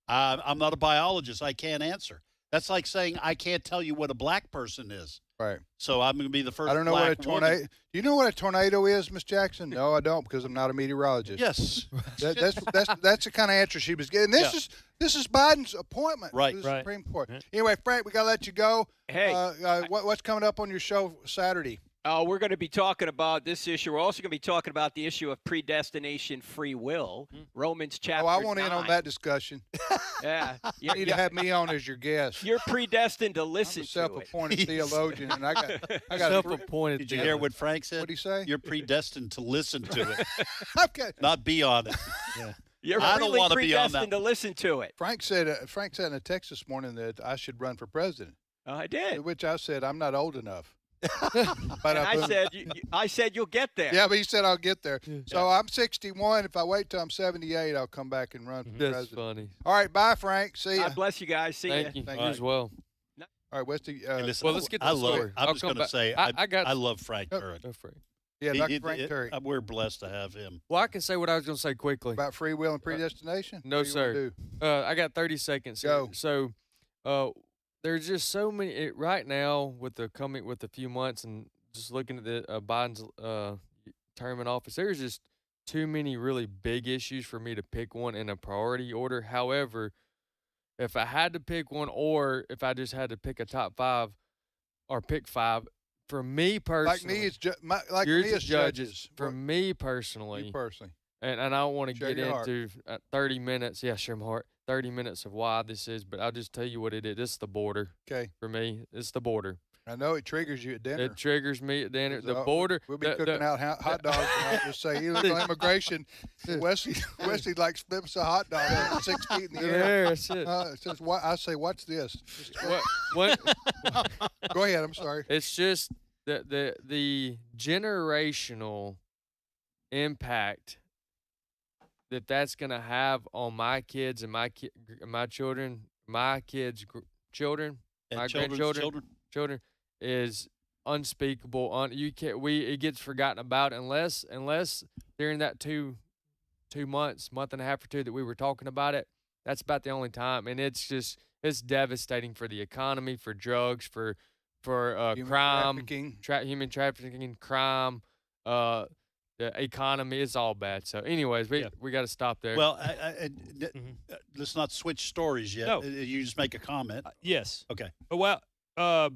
"I'm not a biologist. I can't answer." That's like saying I can't tell you what a black person is. Right. So I'm going to be the first. I don't know what a tornado. Do you know what a tornado is, Miss Jackson? No, I don't, because I'm not a meteorologist. Yes. That's the kind of answer she was getting. This is Biden's appointment to the Supreme Court. Right. Anyway, Frank, we got to let you go. Hey, what's coming up on your show Saturday? We're going to be talking about this issue. We're also going to be talking about the issue of predestination, free will, Romans chapter 9. I want in on that discussion. Yeah. You need to have me on as your guest. You're predestined to listen I'm a self-appointed theologian, and I got self-appointed. Did you hear what Frank said? What did he say? You're predestined to listen to it, okay. not be on it. Yeah. You're I don't want to be on that. predestined to listen to it. Frank said in a text this morning that I should run for president. I did. Which I said I'm not old enough. But I said you'll get there. Yeah, but he said I'll get there. So I'm 61. If I wait till I'm 78, I'll come back and run for president. That's funny. All right, bye, Frank. See you. God bless you guys. See Thank you. you. You as well. All right, what's the? Listen, let's get to the story. I'm just going to say I love Frank Turek. Yeah, Dr. Frank Turek. We're blessed to have him. Well, I can say what I was going to say quickly about free will and predestination. No, sir. I got 30 seconds. Go. So, there's just so many right now with a few months and just looking at the Biden's term in office. There's just too many really big issues for me to pick one in a priority order. However, if I had to pick one, or if I just had to pick a top 5 or pick 5, for me personally, like me, it's judges. For me personally, and I don't want to Share get your heart. into 30 minutes. Yeah, share my heart. 30 minutes of why this is, but I'll just tell you what it is. It's the border. Okay. For me, it's the border. I know it triggers you at dinner. It triggers me at dinner. The So, border. We'll be cooking out hot dogs tonight. Just say illegal immigration. Wesley like flips a hot dog at 6 feet in the air. Yeah, that's it. It says, I say, what's this? What? Go ahead. I'm sorry. It's just the generational impact that's going to have on my kids and my children, my kids' children, And my grandchildren is unspeakable. It gets forgotten about unless during that two month and a half or two that we were talking about it. That's about the only time, and it's devastating for the economy, for drugs, for Human crime, trafficking. human trafficking, crime, the economy. It's all bad. So, anyways, we got to stop there. Well, let's not switch stories yet. No. You just make a comment. Yes. Okay. Well, I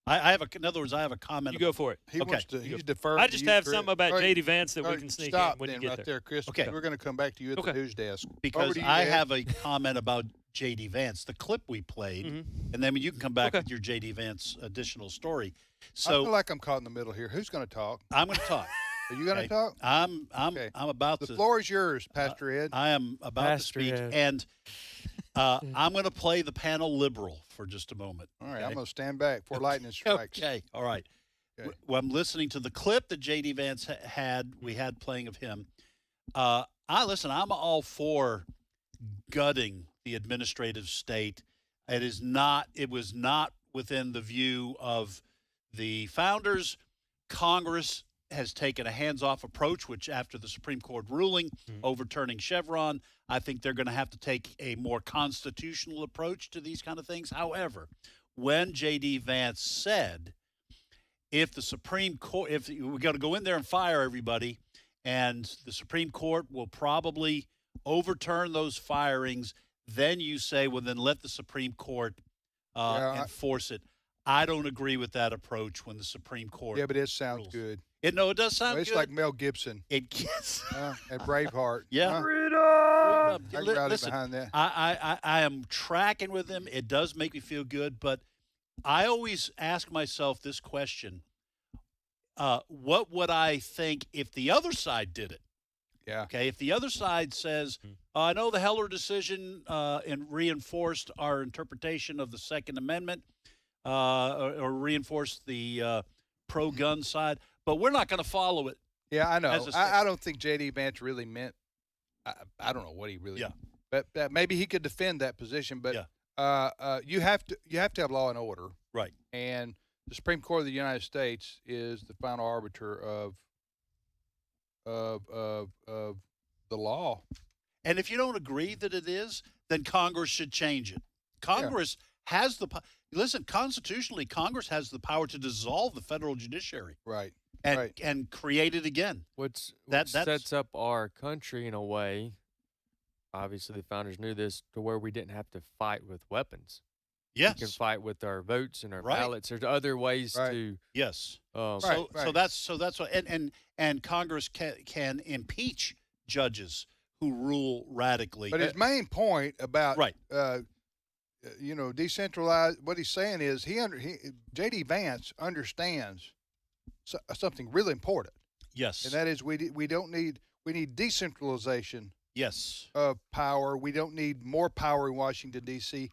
have in other words, I have a comment. you go for it. He's deferring. I to just you, have Chris. something about All right, J.D. Vance that all we right, can sneak stop in when you then get right there. there, Chris. Okay. We're going to come back to you at the news desk. Because Over to you, I Dad. have a comment about J.D. Vance, the clip we played, and then you can come back with your J.D. Vance additional story. I So feel like I'm caught in the middle here. Who's going to talk? I'm going to talk. Are you going to Okay. talk? I'm Okay. about The to. floor is yours, Pastor Ed. I am about Pastor to speak, Ed. and I'm going to play the panel liberal for just a moment. All right, okay? I'm going to stand back for lightning strikes. Okay, all right. Okay. Well, I'm listening to the clip that J.D. Vance we had playing of him. Listen, I'm all for gutting the administrative state. It was not within the view of the founders. Congress has taken a hands-off approach, which after the Supreme Court ruling overturning Chevron, I think they're going to have to take a more constitutional approach to these kind of things. However, when J.D. Vance said, if the Supreme Court, if we're going to go in there and fire everybody, and the Supreme Court will probably overturn those firings, then you say, well, then let the Supreme Court enforce it. I don't agree with that approach when the Supreme Court. Yeah, but it sounds rules. good. It does sound It's good. like Mel Gibson It gets. at Braveheart. Yeah. Freedom! I can rally Listen, behind that. I am tracking with him. It does make me feel good, but I always ask myself this question: what would I think if the other side did it? Yeah. Okay. If the other side says, "I know the Heller decision and reinforced our interpretation of the Second Amendment, or reinforced the pro-gun side, but we're not going to follow it." Yeah, I know. As a I don't think J.D. Vance really meant. I don't know what he really. Yeah. But maybe he could defend that position. But Yeah. you have to have law and order. Right. And the Supreme Court of the United States is the final arbiter of the law. And if you don't agree that it is, then Congress should change it. Congress has the listen. Constitutionally, Congress has the power to dissolve the federal judiciary, Right. and create it again. Which That's- sets up our country in a way. Obviously, the founders knew this, to where we didn't have to fight with weapons. Yes. We can fight with our votes and our Right. ballots. There's other ways to. Yes. Right, So that's what and Congress can impeach judges who rule radically. But his main point about Right. Decentralized. What he's saying is J.D. Vance understands something really important. Yes. And that is we need decentralization. Yes. Of power. We don't need more power in Washington D.C.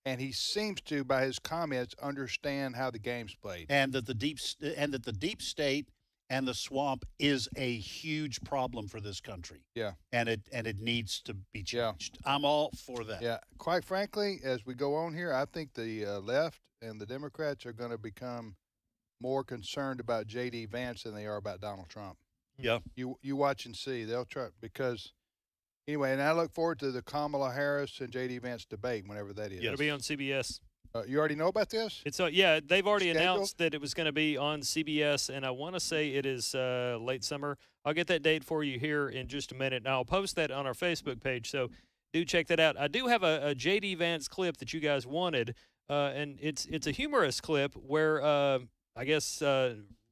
And he seems to, by his comments, understand how the game's played. And that the deep state and the swamp is a huge problem for this country. Yeah. And it needs to be changed. I'm all for that. Yeah. Quite frankly, as we go on here, I think the left and the Democrats are going to become more concerned about J.D. Vance than they are about Donald Trump. Yeah. You watch and see. They'll try because anyway, and I look forward to the Kamala Harris and J.D. Vance debate whenever that is. It'll be on CBS. You already know about this? It's they've already Scheduled? announced that it was going to be on CBS, and I want to say it is late summer. I'll get that date for you here in just a minute, and I'll post that on our Facebook page. So do check that out. I do have a J.D. Vance clip that you guys wanted, and it's a humorous clip where I guess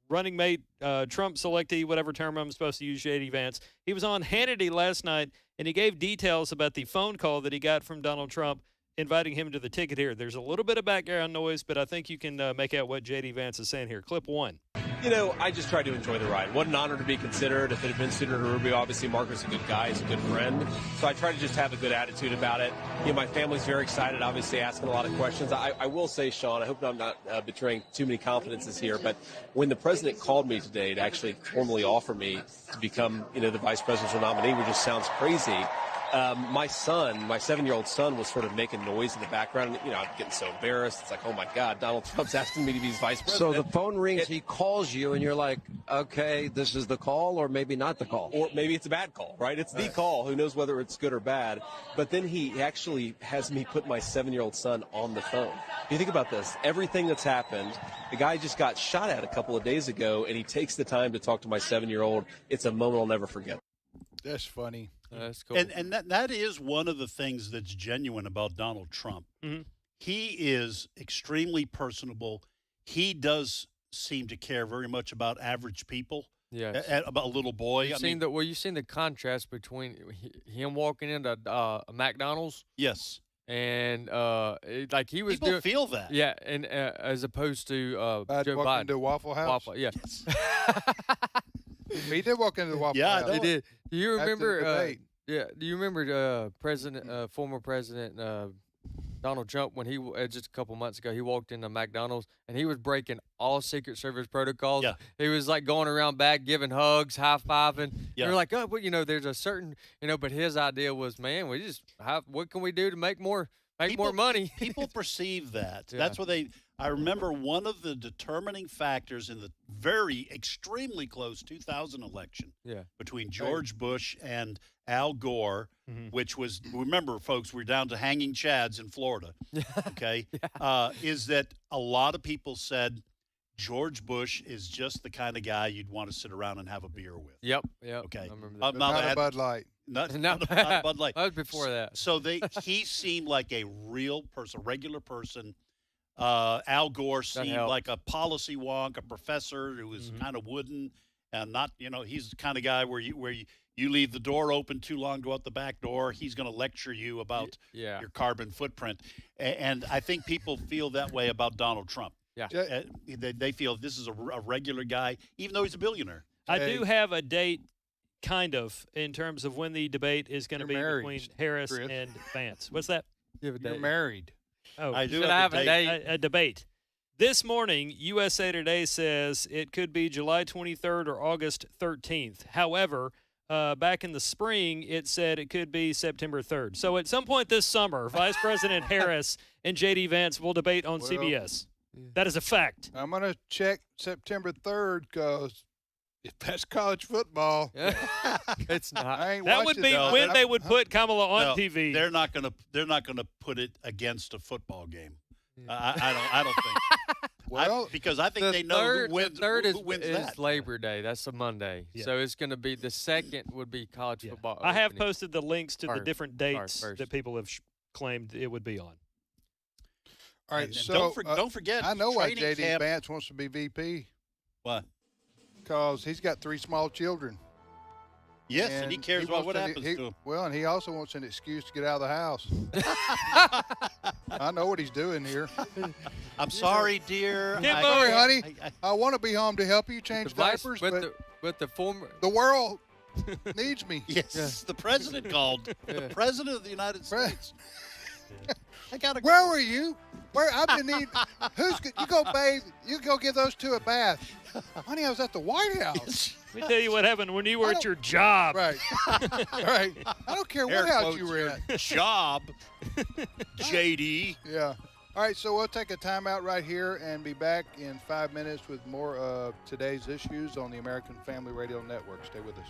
running mate, Trump selectee, whatever term I'm supposed to use, J.D. Vance. He was on Hannity last night, and he gave details about the phone call that he got from Donald Trump inviting him to the ticket here. There's a little bit of background noise, but I think you can make out what J.D. Vance is saying here. Clip 1. You know, I just tried to enjoy the ride. What an honor to be considered. If it had been Senator Rubio, obviously Marco's a good guy. He's a good friend. So I try to just have a good attitude about it. You know, my family's very excited, obviously asking a lot of questions. I will say, Sean, I hope I'm not betraying too many confidences here, but when the president called me today to actually formally offer me to become, you know, the vice presidential nominee, which just sounds crazy, my son, my 7-year-old son, was sort of making noise in the background. You know, I'm getting so embarrassed. It's like, oh my God, Donald Trump's asking me to be his vice president. So the phone rings, he calls you, and you're like, okay, this is the call, or maybe not the call. Or maybe it's a bad call, right? It's the call. Who knows whether it's good or bad? But then he actually has me put my 7-year-old son on the phone. If you think about this, everything that's happened, the guy just got shot at a couple of days ago, and he takes the time to talk to my 7-year-old. It's a moment I'll never forget. That's funny. That's cool. And that is one of the things that's genuine about Donald Trump. Mm-hmm. He is extremely personable. He does seem to care very much about average people. Yes. About a little boy. You've seen the contrast between him walking into McDonald's. Yes. And like he was people feel that. Yeah, and as opposed to Joe Biden. Into Waffle House. Yeah. Yes. He did walk into the Waffle House. Yeah, he did. Do you remember? Debate. Do you remember former President Donald Trump when he just a couple months ago he walked into McDonald's and he was breaking all Secret Service protocols. Yeah. He was like going around back giving hugs, high fiving. Yeah. You're like, oh, well, you know, there's a certain, you know, but his idea was, man, we just what can we do to make more money? People perceive that. Yeah. That's what I remember one of the determining factors in the very extremely close 2000 election between George Bush and Al Gore, which was, remember, folks, we're down to hanging chads in Florida, okay, is that a lot of people said George Bush is just the kind of guy you'd want to sit around and have a beer with. Yep. Okay. I remember that. Not a Bud Light. Not a Bud Light. That was before that. So he seemed like a real person, regular person. Al Gore seemed like a policy wonk, a professor who was kind of wooden and not, you know, he's the kind of guy where you leave the door open too long, go out the back door. He's going to lecture you about your carbon footprint. And I think people feel that way about Donald Trump. Yeah. They feel this is a regular guy, even though he's a billionaire. I do have a date, kind of, in terms of when the debate is going to be between Harris and Vance. What's that? You have a date. You're married. Oh, I do have a debate. This morning, USA Today says it could be July 23rd or August 13th. However, back in the spring, it said it could be September 3rd. So at some point this summer, Vice President Harris and J.D. Vance will debate on CBS. That is a fact. I'm going to check September 3rd because if that's college football, it's not. That would be when they would put Kamala on TV. They're not going to put it against a football game. I don't think. Well, because I think they know who wins is Labor Day. That's a Monday. Yeah. So it's going to be the second would be college football. I have posted the links to the different dates that people have claimed it would be on. All right, so don't forget. I know why J.D. Vance wants to be VP. Why? Because he's got 3 small children. Yes, and he cares about what happens to him. Well, and he also wants an excuse to get out of the house. I know what he's doing here. I'm sorry, dear. Sorry, honey. I want to be home to help you change diapers, but the world needs me. Yes, the president called. The president of the United States. Where were you? I've been needing. You go bathe. You go give those 2 a bath. Honey, I was at the White House. Let me tell you what happened when you were at your job. Right. Right. I don't care what house you were at. Job. JD. Yeah. All right, so we'll take a timeout right here and be back in 5 minutes with more of today's issues on the American Family Radio Network. Stay with us.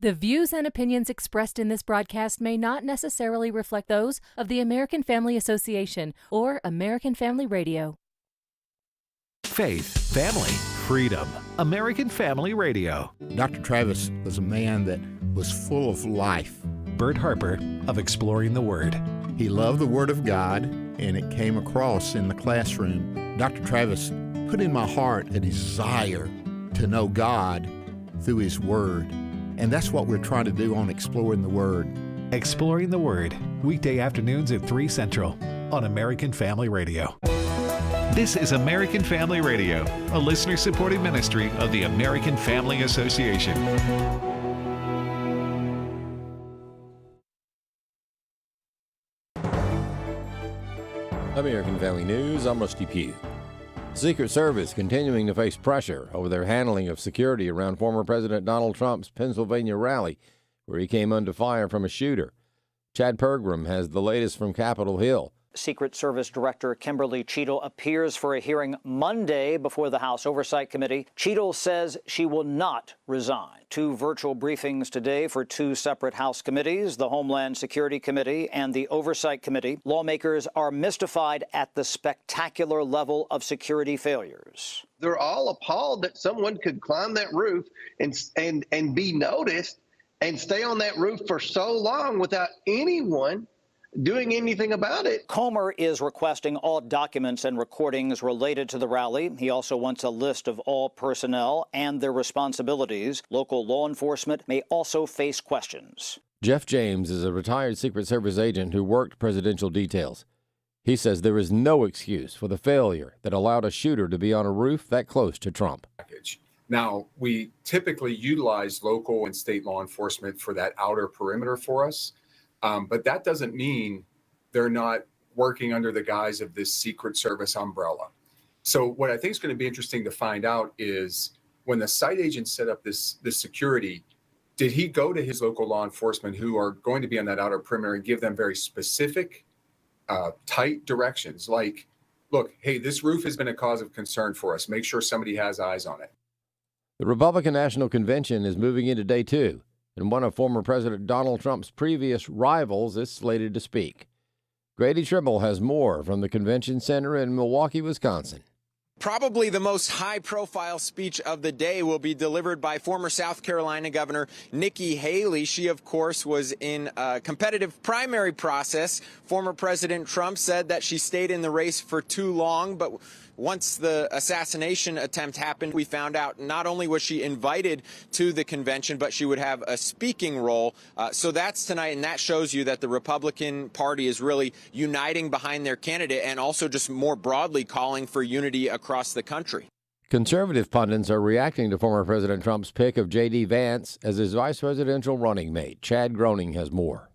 The views and opinions expressed in this broadcast may not necessarily reflect those of the American Family Association or American Family Radio. Faith, family, freedom. American Family Radio. Dr. Travis was a man that was full of life. Bert Harper of Exploring the Word. He loved the Word of God, and it came across in the classroom. Dr. Travis put in my heart a desire to know God through His Word. And that's what we're trying to do on Exploring the Word. Exploring the Word, weekday afternoons at 3 Central on American Family Radio. This is American Family Radio, a listener-supported ministry of the American Family Association. American Family News, I'm Rusty Pugh. Secret Service continuing to face pressure over their handling of security around former President Donald Trump's Pennsylvania rally, where he came under fire from a shooter. Chad Pergram has the latest from Capitol Hill. Secret Service Director Kimberly Cheadle appears for a hearing Monday before the House Oversight Committee. Cheadle says she will not resign. 2 virtual briefings today for 2 separate House committees, the Homeland Security Committee and the Oversight Committee. Lawmakers are mystified at the spectacular level of security failures. They're all appalled that someone could climb that roof and be noticed and stay on that roof for so long without anyone doing anything about it. Comer is requesting all documents and recordings related to the rally. He also wants a list of all personnel and their responsibilities. Local law enforcement may also face questions. Jeff James is a retired Secret Service agent who worked presidential details. He says there is no excuse for the failure that allowed a shooter to be on a roof that close to Trump. Now, we typically utilize local and state law enforcement for that outer perimeter for us. But that doesn't mean they're not working under the guise of this Secret Service umbrella. So what I think is going to be interesting to find out is when the site agent set up this security, did he go to his local law enforcement who are going to be on that outer perimeter and give them very specific, tight directions like, look, hey, this roof has been a cause of concern for us. Make sure somebody has eyes on it. The Republican National Convention is moving into day 2. And one of former President Donald Trump's previous rivals is slated to speak. Grady Trimble has more from the Convention Center in Milwaukee, Wisconsin. Probably the most high-profile speech of the day will be delivered by former South Carolina Governor Nikki Haley. She, of course, was in a competitive primary process. Former President Trump said that she stayed in the race for too long, but once the assassination attempt happened, we found out not only was she invited to the convention, but she would have a speaking role. So that's tonight, and that shows you that the Republican Party is really uniting behind their candidate and also just more broadly calling for unity across the country. Conservative pundits are reacting to former President Trump's pick of J.D. Vance as his vice presidential running mate. Chad Groening has more.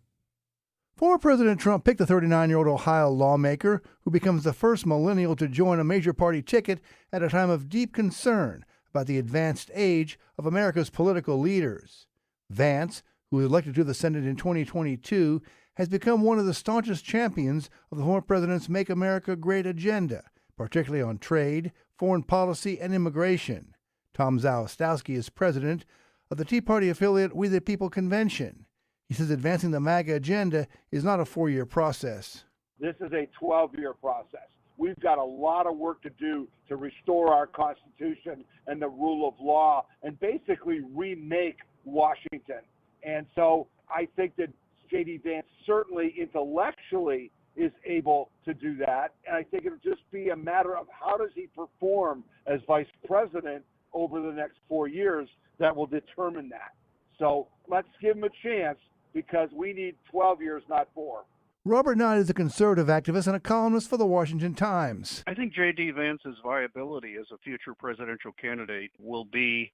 Former President Trump picked the 39-year-old Ohio lawmaker who becomes the first millennial to join a major party ticket at a time of deep concern about the advanced age of America's political leaders. Vance, who was elected to the Senate in 2022, has become one of the staunchest champions of the former president's Make America Great agenda, particularly on trade, foreign policy, and immigration. Tom Zawistowski is president of the Tea Party affiliate We the People Convention. He says advancing the MAGA agenda is not a 4-year process. This is a 12-year process. We've got a lot of work to do to restore our Constitution and the rule of law and basically remake Washington. And so I think that J.D. Vance certainly intellectually is able to do that. And I think it'll just be a matter of how does he perform as vice president over the next 4 years that will determine that. So let's give him a chance, because we need 12 years, not 4. Robert Knight is a conservative activist and a columnist for the Washington Times. I think J.D. Vance's viability as a future presidential candidate will be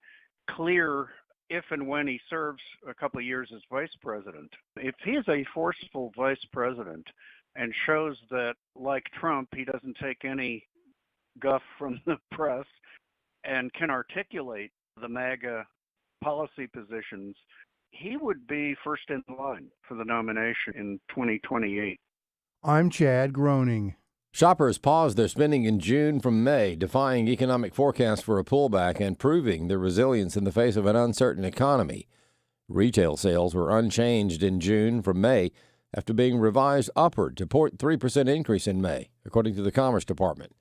clear if and when he serves a couple of years as vice president. If he is a forceful vice president and shows that, like Trump, he doesn't take any guff from the press and can articulate the MAGA policy positions, he would be first in line for the nomination in 2028. I'm Chad Groening. Shoppers paused their spending in June from May, defying economic forecasts for a pullback and proving their resilience in the face of an uncertain economy. Retail sales were unchanged in June from May after being revised upward to 0.3% increase in May, according to the Commerce Department.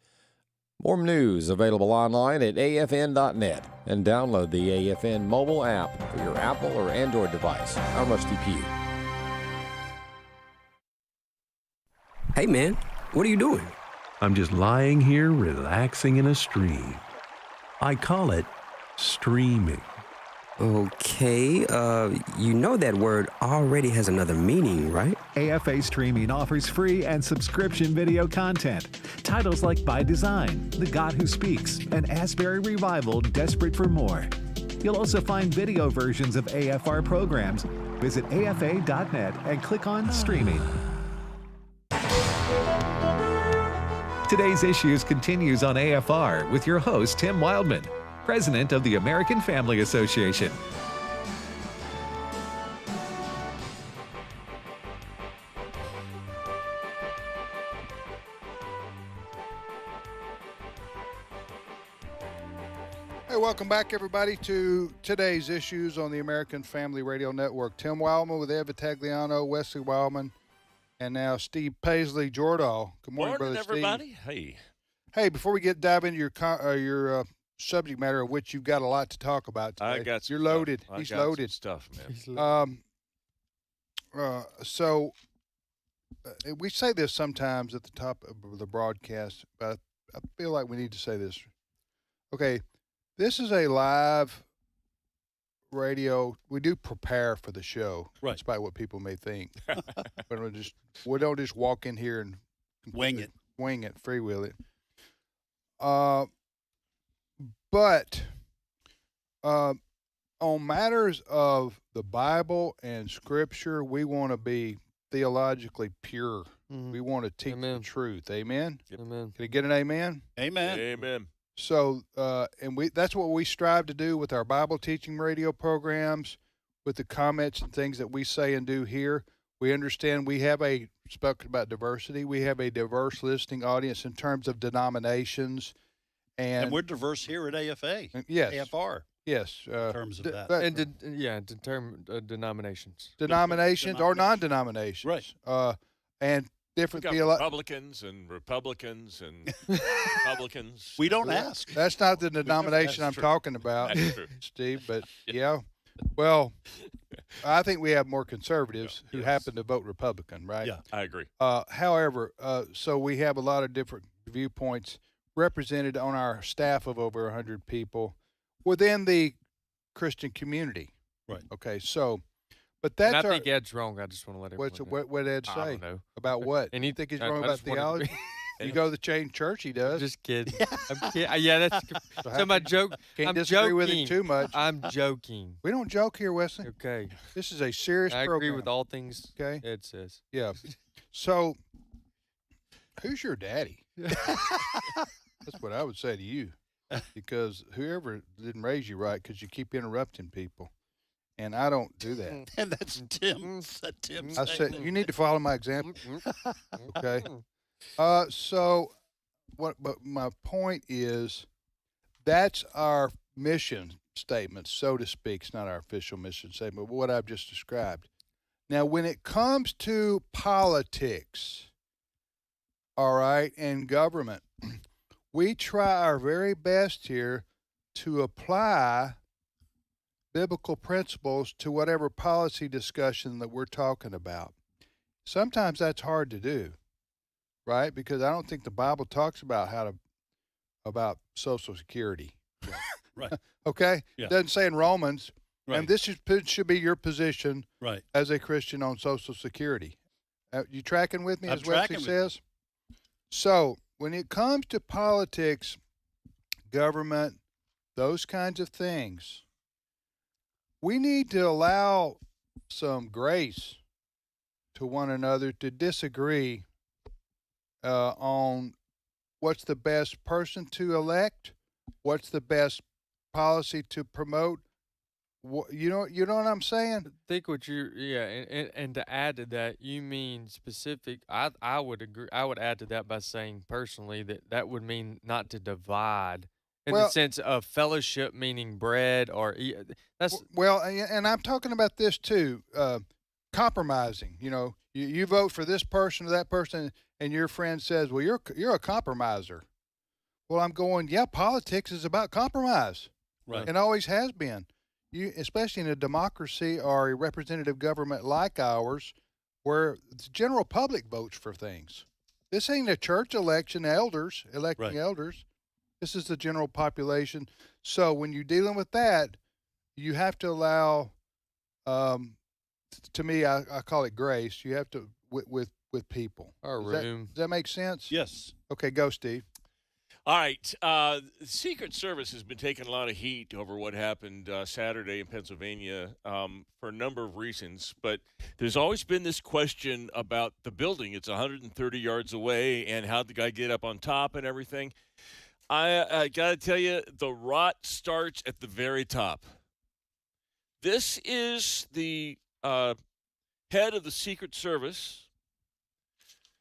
More news available online at afn.net and download the AFN mobile app for your Apple or Android device. I'm Rusty Pugh. Hey, man, what are you doing? I'm just lying here relaxing in a stream. I call it streaming. Okay, you know that word already has another meaning, right? AFA Streaming offers free and subscription video content. Titles like By Design, The God Who Speaks, and Asbury Revival, Desperate for More. You'll also find video versions of AFR programs. Visit afa.net and click on Streaming. Today's Issues continues on AFR with your host, Tim Wildman, President of the American Family Association. Hey, welcome back, everybody, to today's Issues on the American Family Radio Network. Tim Wildman with Ed Vitagliano, Wesley Wildman, and now Steve Paisley Jordahl. Good morning, brother everybody. Steve. Hey, before we dive into your subject matter, of which you've got a lot to talk about today. I got You're loaded. He's loaded. Stuff, man. We say this sometimes at the top of the broadcast, but I feel like we need to say this. Okay, this is a live radio. We do prepare for the show, right, despite what people may think. we don't just walk in here and wing it, freewheel it. But on matters of the Bible and Scripture, we want to be theologically pure. Mm-hmm. We want to teach the truth. Amen? Amen. Can I get an amen? Amen. Amen. So, that's what we strive to do with our Bible teaching radio programs, with the comments and things that we say and do here. We understand we have spoken about diversity. We have a diverse listening audience in terms of denominations. And we're diverse here at AFA. Yes. AFR. Yes. In terms of that. Denominations. Denominations or non-denominations. Right. And different Republicans and Republicans. We don't ask. That's not the denomination I'm talking about, Steve, but yeah. Well, I think we have more conservatives who happen to vote Republican, right? Yeah, I agree. However, so we have a lot of different viewpoints represented on our staff of over 100 people within the Christian community. Right. Okay, so, but that's and I think Ed's wrong. I just want to let everyone what Ed say? I don't know. About what? And you think he's wrong about theology? You go to the chain church, he does. Just kidding. I'm kidding. Yeah, that's so my joke. Can't disagree with him too much. I'm joking. We don't joke here, Wesley. Okay. This is a serious program. I agree with all things Ed says. Yeah. So, who's your daddy? That's what I would say to you, because whoever didn't raise you right, because you keep interrupting people, and I don't do that. And that's Tim. I said you need to follow my example. Okay. So, but my point is, that's our mission statement, so to speak. It's not our official mission statement, but what I've just described. Now, when it comes to politics, all right, and government, we try our very best here to apply biblical principles to whatever policy discussion that we're talking about. Sometimes that's hard to do, right? Because I don't think the Bible talks about about Social Security. Right. Okay? Yeah. It doesn't say in Romans, right. And this should be your position right. as a Christian on Social Security. You tracking with me, as Wesley says? So, when it comes to politics, government, those kinds of things, we need to allow some grace to one another to disagree on what's the best person to elect, what's the best policy to promote. You know what I'm saying? I think and to add to that, you mean specific. I would agree. I would add to that by saying personally that would mean not to divide in the sense of fellowship, meaning bread or that's and I'm talking about this too. Compromising. You vote for this person or that person, and your friend says, "Well, you're a compromiser." Well, I'm going, yeah, politics is about compromise. Right. And always has been. Especially in a democracy or a representative government like ours, where the general public votes for things. This ain't a church election, electing elders. This is the general population. So when you're dealing with that, you have to allow, to me, I call it grace. You have to, with people. Does that make sense? Yes. Okay, go, Steve. All right. The Secret Service has been taking a lot of heat over what happened Saturday in Pennsylvania for a number of reasons. But there's always been this question about the building. It's 130 yards away, and how'd the guy get up on top and everything. I got to tell you, the rot starts at the very top. This is the head of the Secret Service.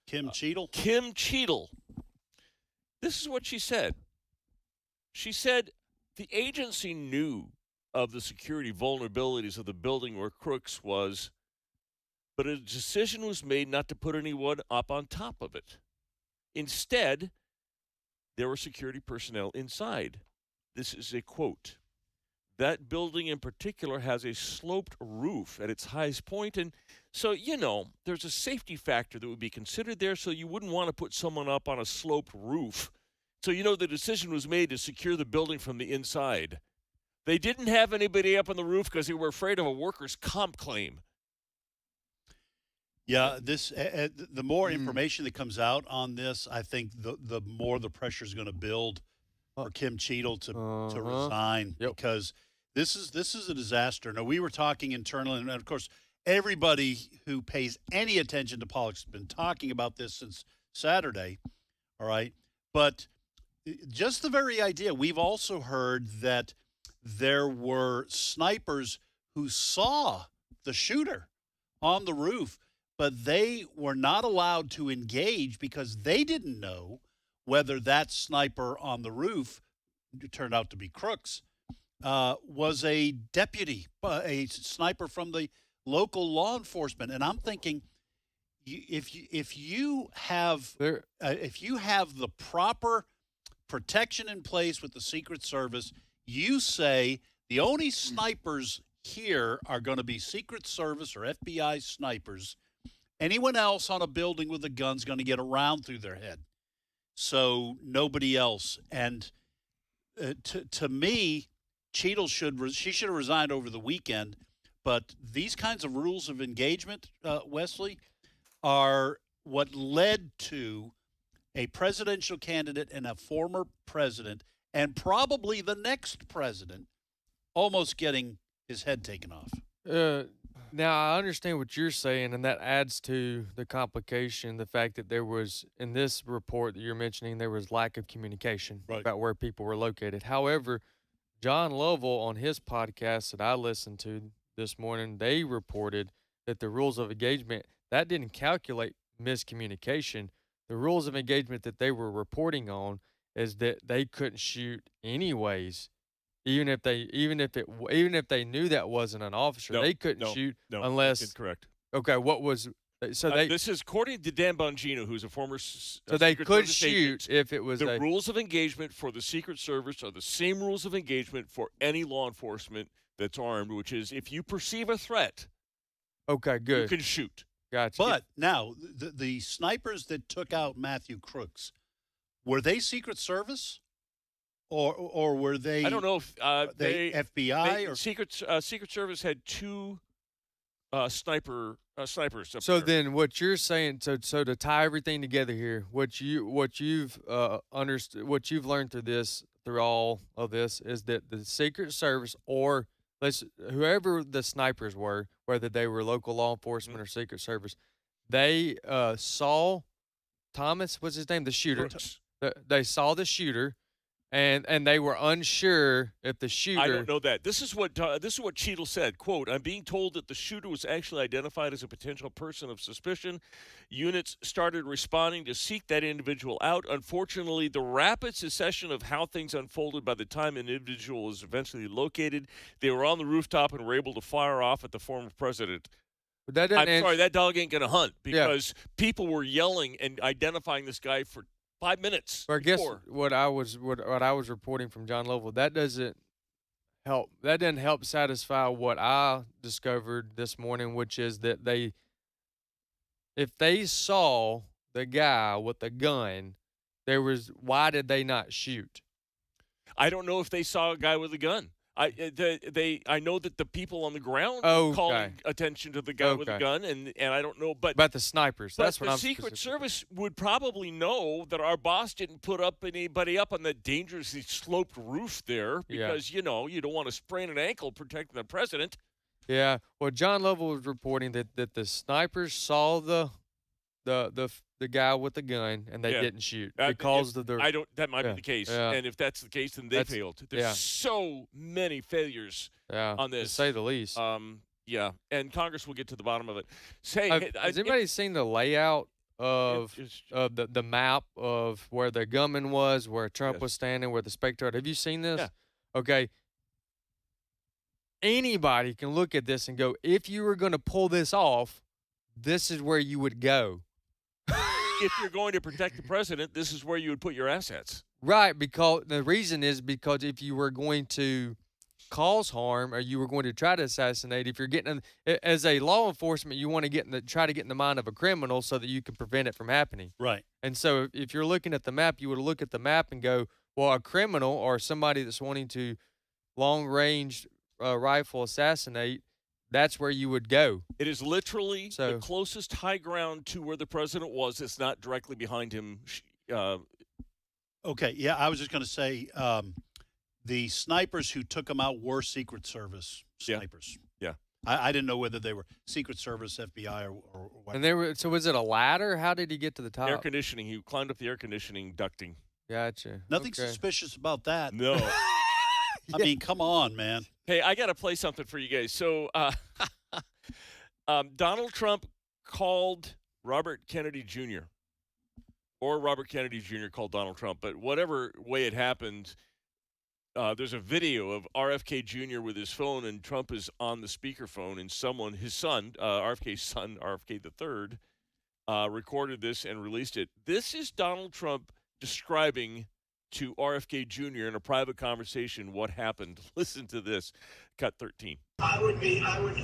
Kim Cheadle? Kim Cheadle. This is what she said. She said the agency knew of the security vulnerabilities of the building where Crooks was, but a decision was made not to put anyone up on top of it. Instead, there were security personnel inside. This is a quote. That building in particular has a sloped roof at its highest point, and so, there's a safety factor that would be considered there, so you wouldn't want to put someone up on a sloped roof. So, the decision was made to secure the building from the inside. They didn't have anybody up on the roof because they were afraid of a workers' comp claim. Yeah, the more information that comes out on this, I think the more the pressure is going to build for Kim Cheadle to resign, because this is a disaster. Now, we were talking internally, and of course, everybody who pays any attention to politics has been talking about this since Saturday, all right? But just the very idea, we've also heard that there were snipers who saw the shooter on the roof, but they were not allowed to engage because they didn't know whether that sniper on the roof, it turned out to be Crooks, was a deputy, a sniper from the local law enforcement. And I'm thinking, if you have the proper protection in place with the Secret Service, you say the only snipers here are going to be Secret Service or FBI snipers. Anyone else on a building with a gun's going to get a round through their head. So nobody else. And to me, Cheadle should have resigned over the weekend. But these kinds of rules of engagement, Wesley, are what led to a presidential candidate and a former president, and probably the next president, almost getting his head taken off. Now, I understand what you're saying, and that adds to the complication, the fact that there was, in this report that you're mentioning, there was lack of communication about where people were located. However, John Lovell, on his podcast that I listened to this morning, they reported that the rules of engagement, that didn't calculate miscommunication. The rules of engagement that they were reporting on is that they couldn't shoot anyways. Even if they knew that wasn't an officer, they couldn't shoot unless. That's incorrect. Okay, what was so they? This is according to Dan Bongino, who's a former. So they could shoot if it was the rules of engagement for the Secret Service are the same rules of engagement for any law enforcement that's armed, which is if you perceive a threat. Okay, good. You can shoot. Gotcha. But now the snipers that took out Matthew Crooks, were they Secret Service? Or were they? I don't know if they FBI or Secret Service had two snipers. So then, what you're saying, so to tie everything together here, what you've understood, what you've learned through all of this, is that the Secret Service or whoever the snipers were, whether they were local law enforcement or Secret Service, they saw Thomas. What's his name? The shooter. They saw the shooter. And they were unsure if the shooter. I don't know that. This is what Cheadle said. Quote, I'm being told that the shooter was actually identified as a potential person of suspicion. Units started responding to seek that individual out. Unfortunately, the rapid succession of how things unfolded by the time an individual was eventually located, they were on the rooftop and were able to fire off at the former president. I'm sorry, that dog ain't going to hunt because people were yelling and identifying this guy for 5 minutes. But I guess before. what I was reporting from John Lovell, that doesn't help satisfy what I discovered this morning, which is that if they saw the guy with the gun, why did they not shoot? I don't know if they saw a guy with a gun. I know that the people on the ground were calling attention to the guy with the gun, and I don't know, but about the snipers. That's what the I'm. Secret Service would probably know that our boss didn't put anybody up on the dangerously sloped roof there because you don't want to sprain an ankle protecting the president. Yeah. Well, John Lovell was reporting that the snipers saw the guy with the gun and they didn't shoot because of the. That might be the case, and if that's the case, then they failed. There's so many failures on this, to say the least. Yeah, and Congress will get to the bottom of it. Has anybody seen the layout of the map of where the gunman was, where Trump was standing, where the spectator? Have you seen this? Yeah. Okay. Anybody can look at this and go, if you were going to pull this off, this is where you would go. If you're going to protect the president, this is where you would put your assets. Right, because the reason is because if you were going to cause harm or you were going to try to assassinate, if you're getting as a law enforcement, you want to try to get in the mind of a criminal so that you can prevent it from happening. Right. And so if you're looking at the map, you would look at the map and go, well, a criminal or somebody that's wanting to long-range rifle assassinate, that's where you would go. It is literally the closest high ground to where the president was. It's not directly behind him. Okay, yeah, I was just going to say the snipers who took him out were Secret Service snipers. Yeah. I didn't know whether they were Secret Service, FBI, or what. And so was it a ladder? How did he get to the top? Air conditioning. He climbed up the air conditioning ducting. Gotcha. Nothing suspicious about that. No. I mean, come on, man. Hey, I got to play something for you guys. So Donald Trump called Robert Kennedy Jr. or Robert Kennedy Jr. called Donald Trump. But whatever way it happened, there's a video of RFK Jr. with his phone, and Trump is on the speakerphone, and his son, RFK's son, RFK III, recorded this and released it. This is Donald Trump describing to RFK Jr. in a private conversation what happened. Listen to this. Cut 13. I would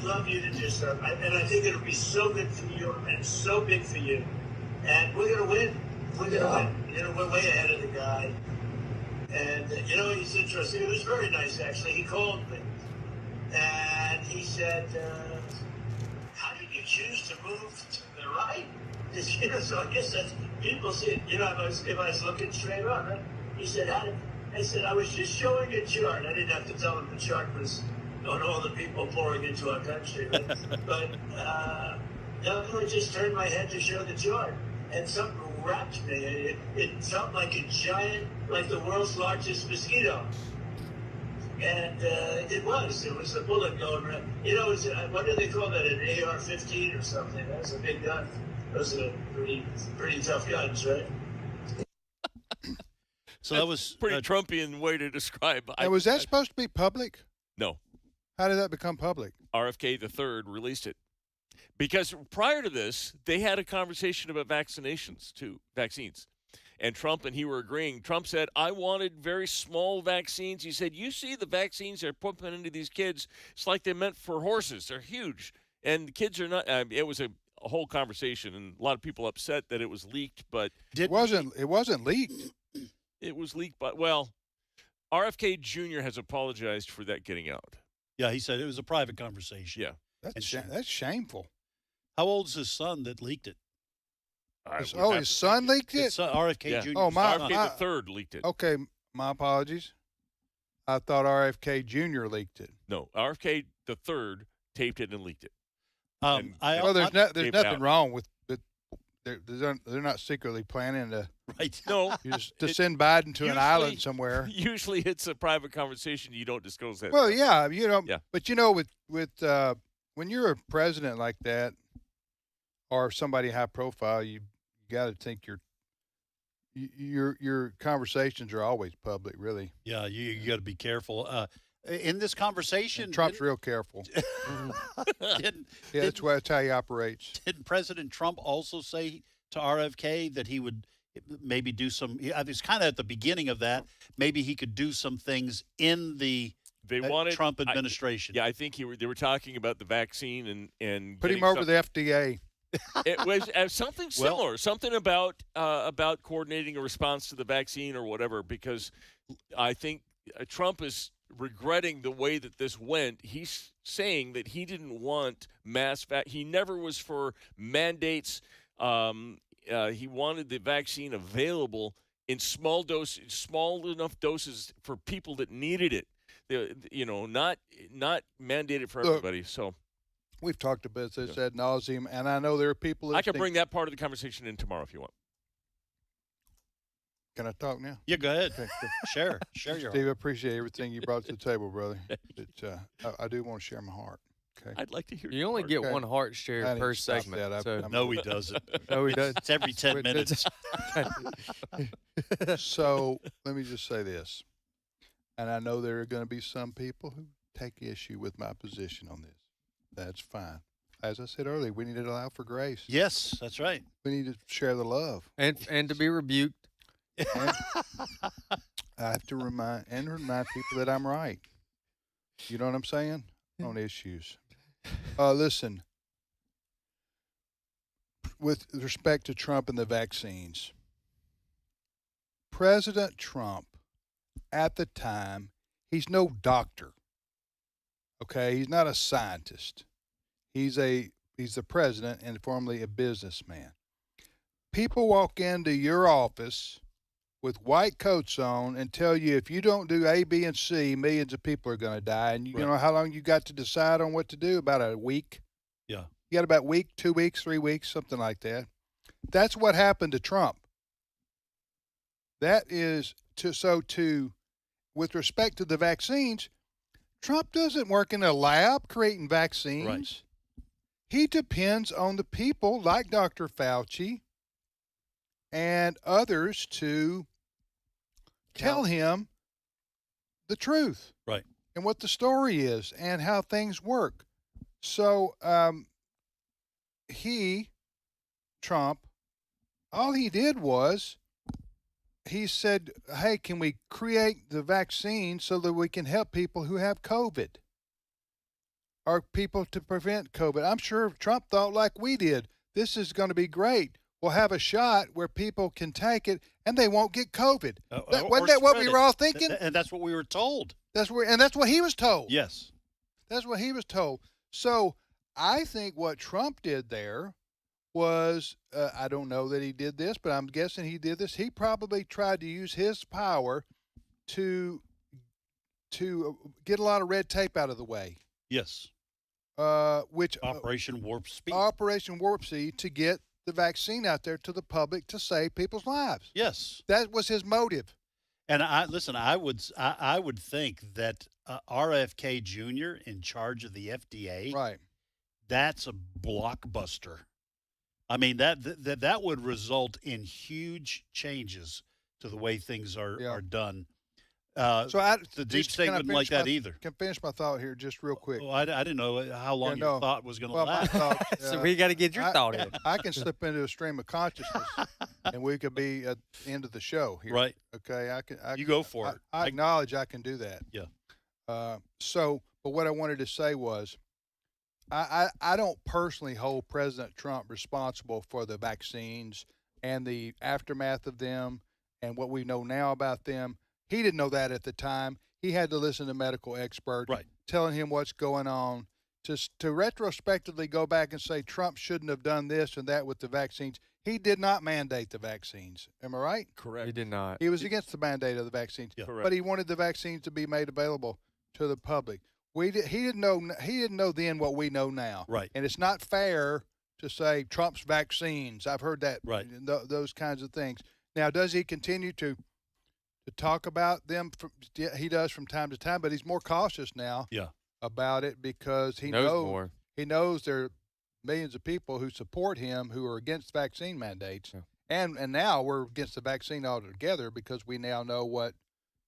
love you to do so. And I think it'll be so good for you and so big for you. And we're going to win. We're going to win. You know, we're way ahead of the guy. And, he's interesting. It was very nice, actually. He called me. And he said, how did you choose to move to the right? So I guess that's, people see it. If I was looking straight on, right? He said, I said, I was just showing a chart. I didn't have to tell him the chart was on all the people pouring into our country. But I just turned my head to show the chart. And something wrapped me. It felt like a giant, like the world's largest mosquito. And it was a bullet going around. What do they call that, an AR-15 or something? That's a big gun. Those are pretty tough guns, right? So that was pretty Trumpian way to describe. Now, was that supposed to be public? No. How did that become public? RFK III released it. Because prior to this, they had a conversation about vaccines. And Trump and he were agreeing. Trump said, I wanted very small vaccines. He said, you see the vaccines they're pumping into these kids, it's like they're meant for horses. They're huge. And the kids are not, it was a whole conversation, and a lot of people upset that it was leaked, but it wasn't leaked. It was leaked, but RFK Jr. has apologized for that getting out. Yeah, he said it was a private conversation. Yeah. That's shameful. How old's his son that leaked it? His son leaked it? RFK Jr. RFK III leaked it. Okay, my apologies. I thought RFK Jr. leaked it. No, RFK III taped it and leaked it. There's nothing wrong with it. They're not secretly planning to to send Biden to an island somewhere. Usually, it's a private conversation. You don't disclose that. Well, but with when you're a president like that, or somebody high profile, you got to think your conversations are always public, really. Yeah, you got to be careful. In this conversation, and Trump's real careful. That's how he operates. Didn't President Trump also say to RFK that he would maybe do some. It's kind of at the beginning of that. Maybe he could do some things in the Trump administration. I think they were talking about the vaccine and put him over the FDA. It was something similar, something about coordinating a response to the vaccine or whatever. Because I think Trump is regretting the way that this went. He's saying that he didn't want he never was for mandates. He wanted the vaccine available in small enough doses for people that needed it. Not mandated for everybody. So we've talked about this ad nauseum, and I know there are people. I can bring that part of the conversation in tomorrow if you want. Can I talk now? Yeah, go ahead. Okay, Share your Steve, I appreciate everything you brought to the table, brother. I do want to share my heart. Okay. I'd like to hear. You only get one heart share per segment. No, he doesn't. No, he doesn't. It's every 10 minutes. So let me just say this, and I know there are going to be some people who take issue with my position on this. That's fine. As I said earlier, we need to allow for grace. Yes, that's right. We need to share the love and to be rebuked. And I have to remind people that I'm right. You know what I'm saying? On issues. Listen, with respect to Trump and the vaccines, President Trump, at the time, he's no doctor. Okay, he's not a scientist. He's the president and formerly a businessman. People walk into your office with white coats on and tell you if you don't do A, B, and C, millions of people are going to die. And you know how long you got to decide on what to do? About a week. Yeah. You got about a week, 2 weeks, 3 weeks, something like that. That's what happened to Trump. That is with respect to the vaccines, Trump doesn't work in a lab creating vaccines. Right. He depends on the people like Dr. Fauci and others to tell him the truth. Right. And what the story is and how things work. So Trump, all he did was he said, hey, can we create the vaccine so that we can help people who have COVID or people to prevent COVID? I'm sure Trump thought like we did. This is going to be great. We'll have a shot where people can take it and they won't get COVID. Wasn't that what we were all thinking? And that's what we were told. That's what he was told. Yes. That's what he was told. So I think what Trump did there was, I don't know that he did this, but I'm guessing he did this. He probably tried to use his power to get a lot of red tape out of the way. Yes. Which Operation Warp Speed. Operation Warp Speed to get the vaccine out there to the public to save people's lives. Yes. That was his motive. And I would think that RFK Jr. in charge of the FDA, right? That's a blockbuster. I mean that would result in huge changes to the way things are done. The deep state wouldn't like that either. Can finish my thought here just real quick. Well, I didn't know how long your thought was going to last. So we got to get your thought in. I can slip into a stream of consciousness, and we could be at the end of the show here. Right. Okay. You go for it. I acknowledge I can do that. Yeah. But what I wanted to say was, I don't personally hold President Trump responsible for the vaccines and the aftermath of them and what we know now about them. He didn't know that at the time. He had to listen to medical experts telling him what's going on. To retrospectively go back and say Trump shouldn't have done this and that with the vaccines. He did not mandate the vaccines. Am I right? Correct. He did not. He was against the mandate of the vaccines. Yeah. But he wanted the vaccines to be made available to the public. He didn't know then what we know now. Right. And it's not fair to say Trump's vaccines. I've heard that. Right. Those kinds of things. Now, does he continue to talk about them? He does from time to time, but he's more cautious now. Yeah. About it because he knows there are millions of people who support him who are against vaccine mandates. Yeah. And now we're against the vaccine altogether because we now know what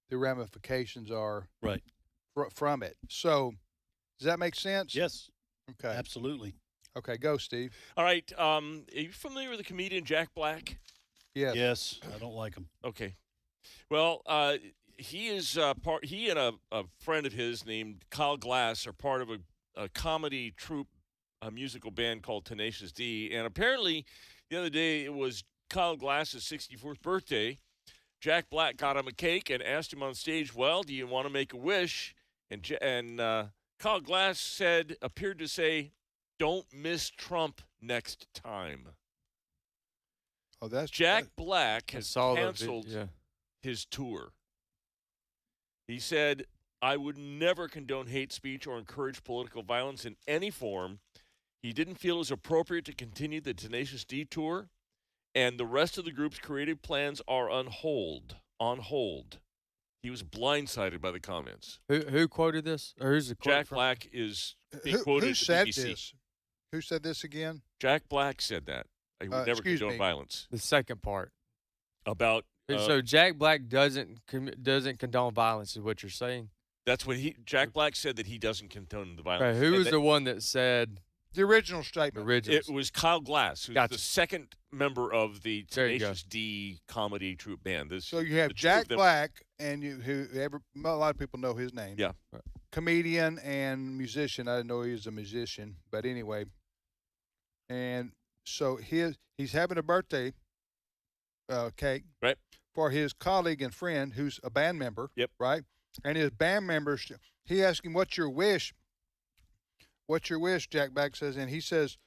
the ramifications are from it. So does that make sense? Yes. Okay. Absolutely. Okay, go, Steve. All right. Are you familiar with the comedian Jack Black? Yes. Yes, I don't like him. Okay. Well, he is he and a friend of his named Kyle Glass are part of a comedy troupe, a musical band called Tenacious D. And apparently, the other day it was Kyle Glass's 64th birthday. Jack Black got him a cake and asked him on stage, "Well, do you want to make a wish?" And Kyle Glass appeared to say, "Don't miss Trump next time." Oh, that's Jack Black has canceled his tour. He said, "I would never condone hate speech or encourage political violence in any form." He didn't feel it was appropriate to continue the Tenacious D tour, and the rest of the group's creative plans are on hold. He was blindsided by the comments. Who quoted this? Or who's the quote Jack from? Black is being quoted Who at the said BBC. this? Who said this again? Jack Black said that. He would never excuse condone me. violence. The second part. About so Jack Black doesn't condone violence, is what you're saying? That's what Jack Black said, that he doesn't condone the violence. Right, who was the one that said the original statement? It was Kyle Glass, who's the second member of the There you Tenacious D comedy troupe band. So you have Jack Black, and a lot of people know his name. Yeah. Comedian and musician. I didn't know he was a musician, but anyway. And so he's having a birthday cake for his colleague and friend who's a band member. Yep. Right? And his band members, he asked him, "What's your wish?" "What's your wish?" Jack Black says, and he says,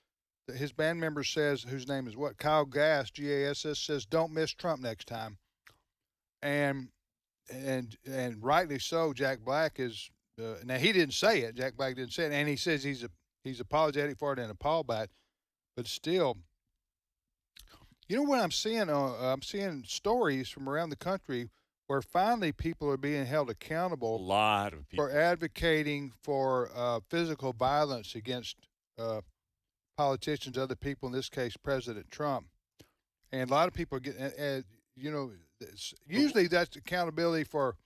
that his band member says, whose name is what? Kyle Gass, G-A-S-S, says, "Don't miss Trump next time." And rightly so. Jack Black is now he didn't say it. Jack Black didn't say it, and he says he's apologetic for it and appalled by it. But still, you know what I'm seeing? I'm seeing stories from around the country where finally people are being held accountable. A lot of people for advocating for physical violence against politicians, other people, in this case, President Trump. And a lot of people get, usually that's accountability for.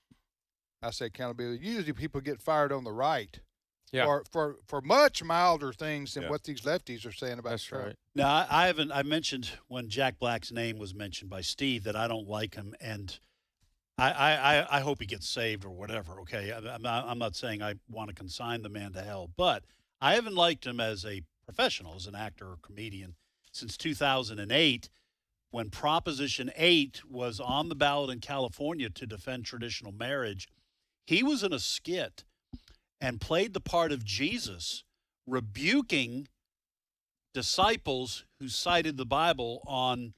I say accountability. Usually people get fired on the right. Yeah. For much milder things than what these lefties are saying about Trump. Right. Now, I mentioned when Jack Black's name was mentioned by Steve that I don't like him, and I hope he gets saved or whatever, okay? I'm not saying I want to consign the man to hell, but I haven't liked him as a professional, as an actor or comedian, since 2008 when Proposition 8 was on the ballot in California to defend traditional marriage. He was in a skit and played the part of Jesus, rebuking disciples who cited the Bible on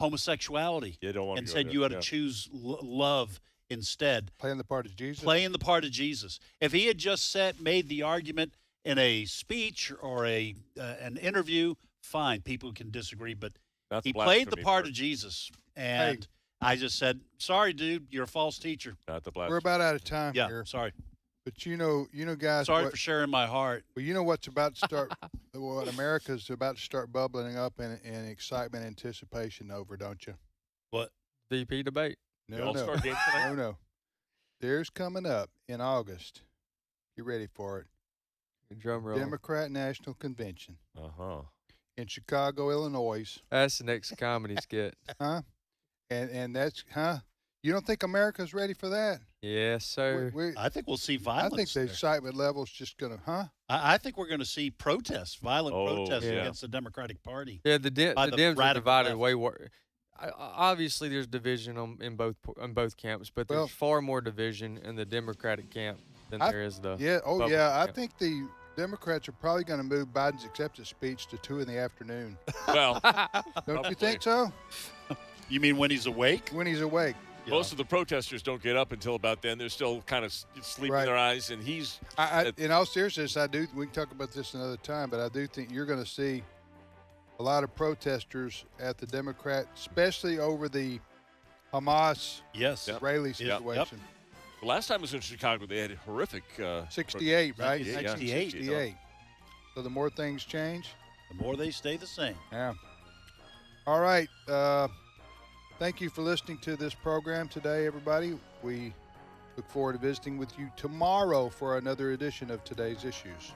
homosexuality and said you ought to choose love instead. Playing the part of Jesus? Playing the part of Jesus. If he had just made the argument in a speech or an interview, fine, people can disagree, but he played the part of Jesus, and I just said, "Sorry, dude, you're a false teacher." Not the blasphemy. We're about out of time Yeah, here. sorry. But you know, guys. Sorry for sharing my heart. Well, you know what's about to start. What America's about to start bubbling up in excitement, anticipation over, don't you? What? VP debate. No. There's coming up in August. You ready for it? Drum roll. Democrat National Convention. Uh-huh. In Chicago, Illinois. That's the next comedy skit. Huh? And that's You don't think America's ready for that? Yes, sir. I think we'll see violence. I think the excitement level's just going to, I think we're going to see protests, violent protests against the Democratic Party. Yeah, the Dems are divided left. way worse. Obviously, there's division in both camps, but there's far more division in the Democratic camp than there is the Republican I camp. think the Democrats are probably going to move Biden's acceptance speech to 2 p.m. Well, don't you think so? You mean when he's awake? When he's awake. Most of the protesters don't get up until about then. They're still kind of sleeping their eyes, and he's. In all seriousness, I do. We can talk about this another time, but I do think you're going to see a lot of protesters at the Democrat, especially over the Hamas Israeli situation. The last time I was in Chicago, they had a horrific 68, right? 68. So the more things change, the more they stay the same. Yeah. All right. Thank you for listening to this program today, everybody. We look forward to visiting with you tomorrow for another edition of Today's Issues.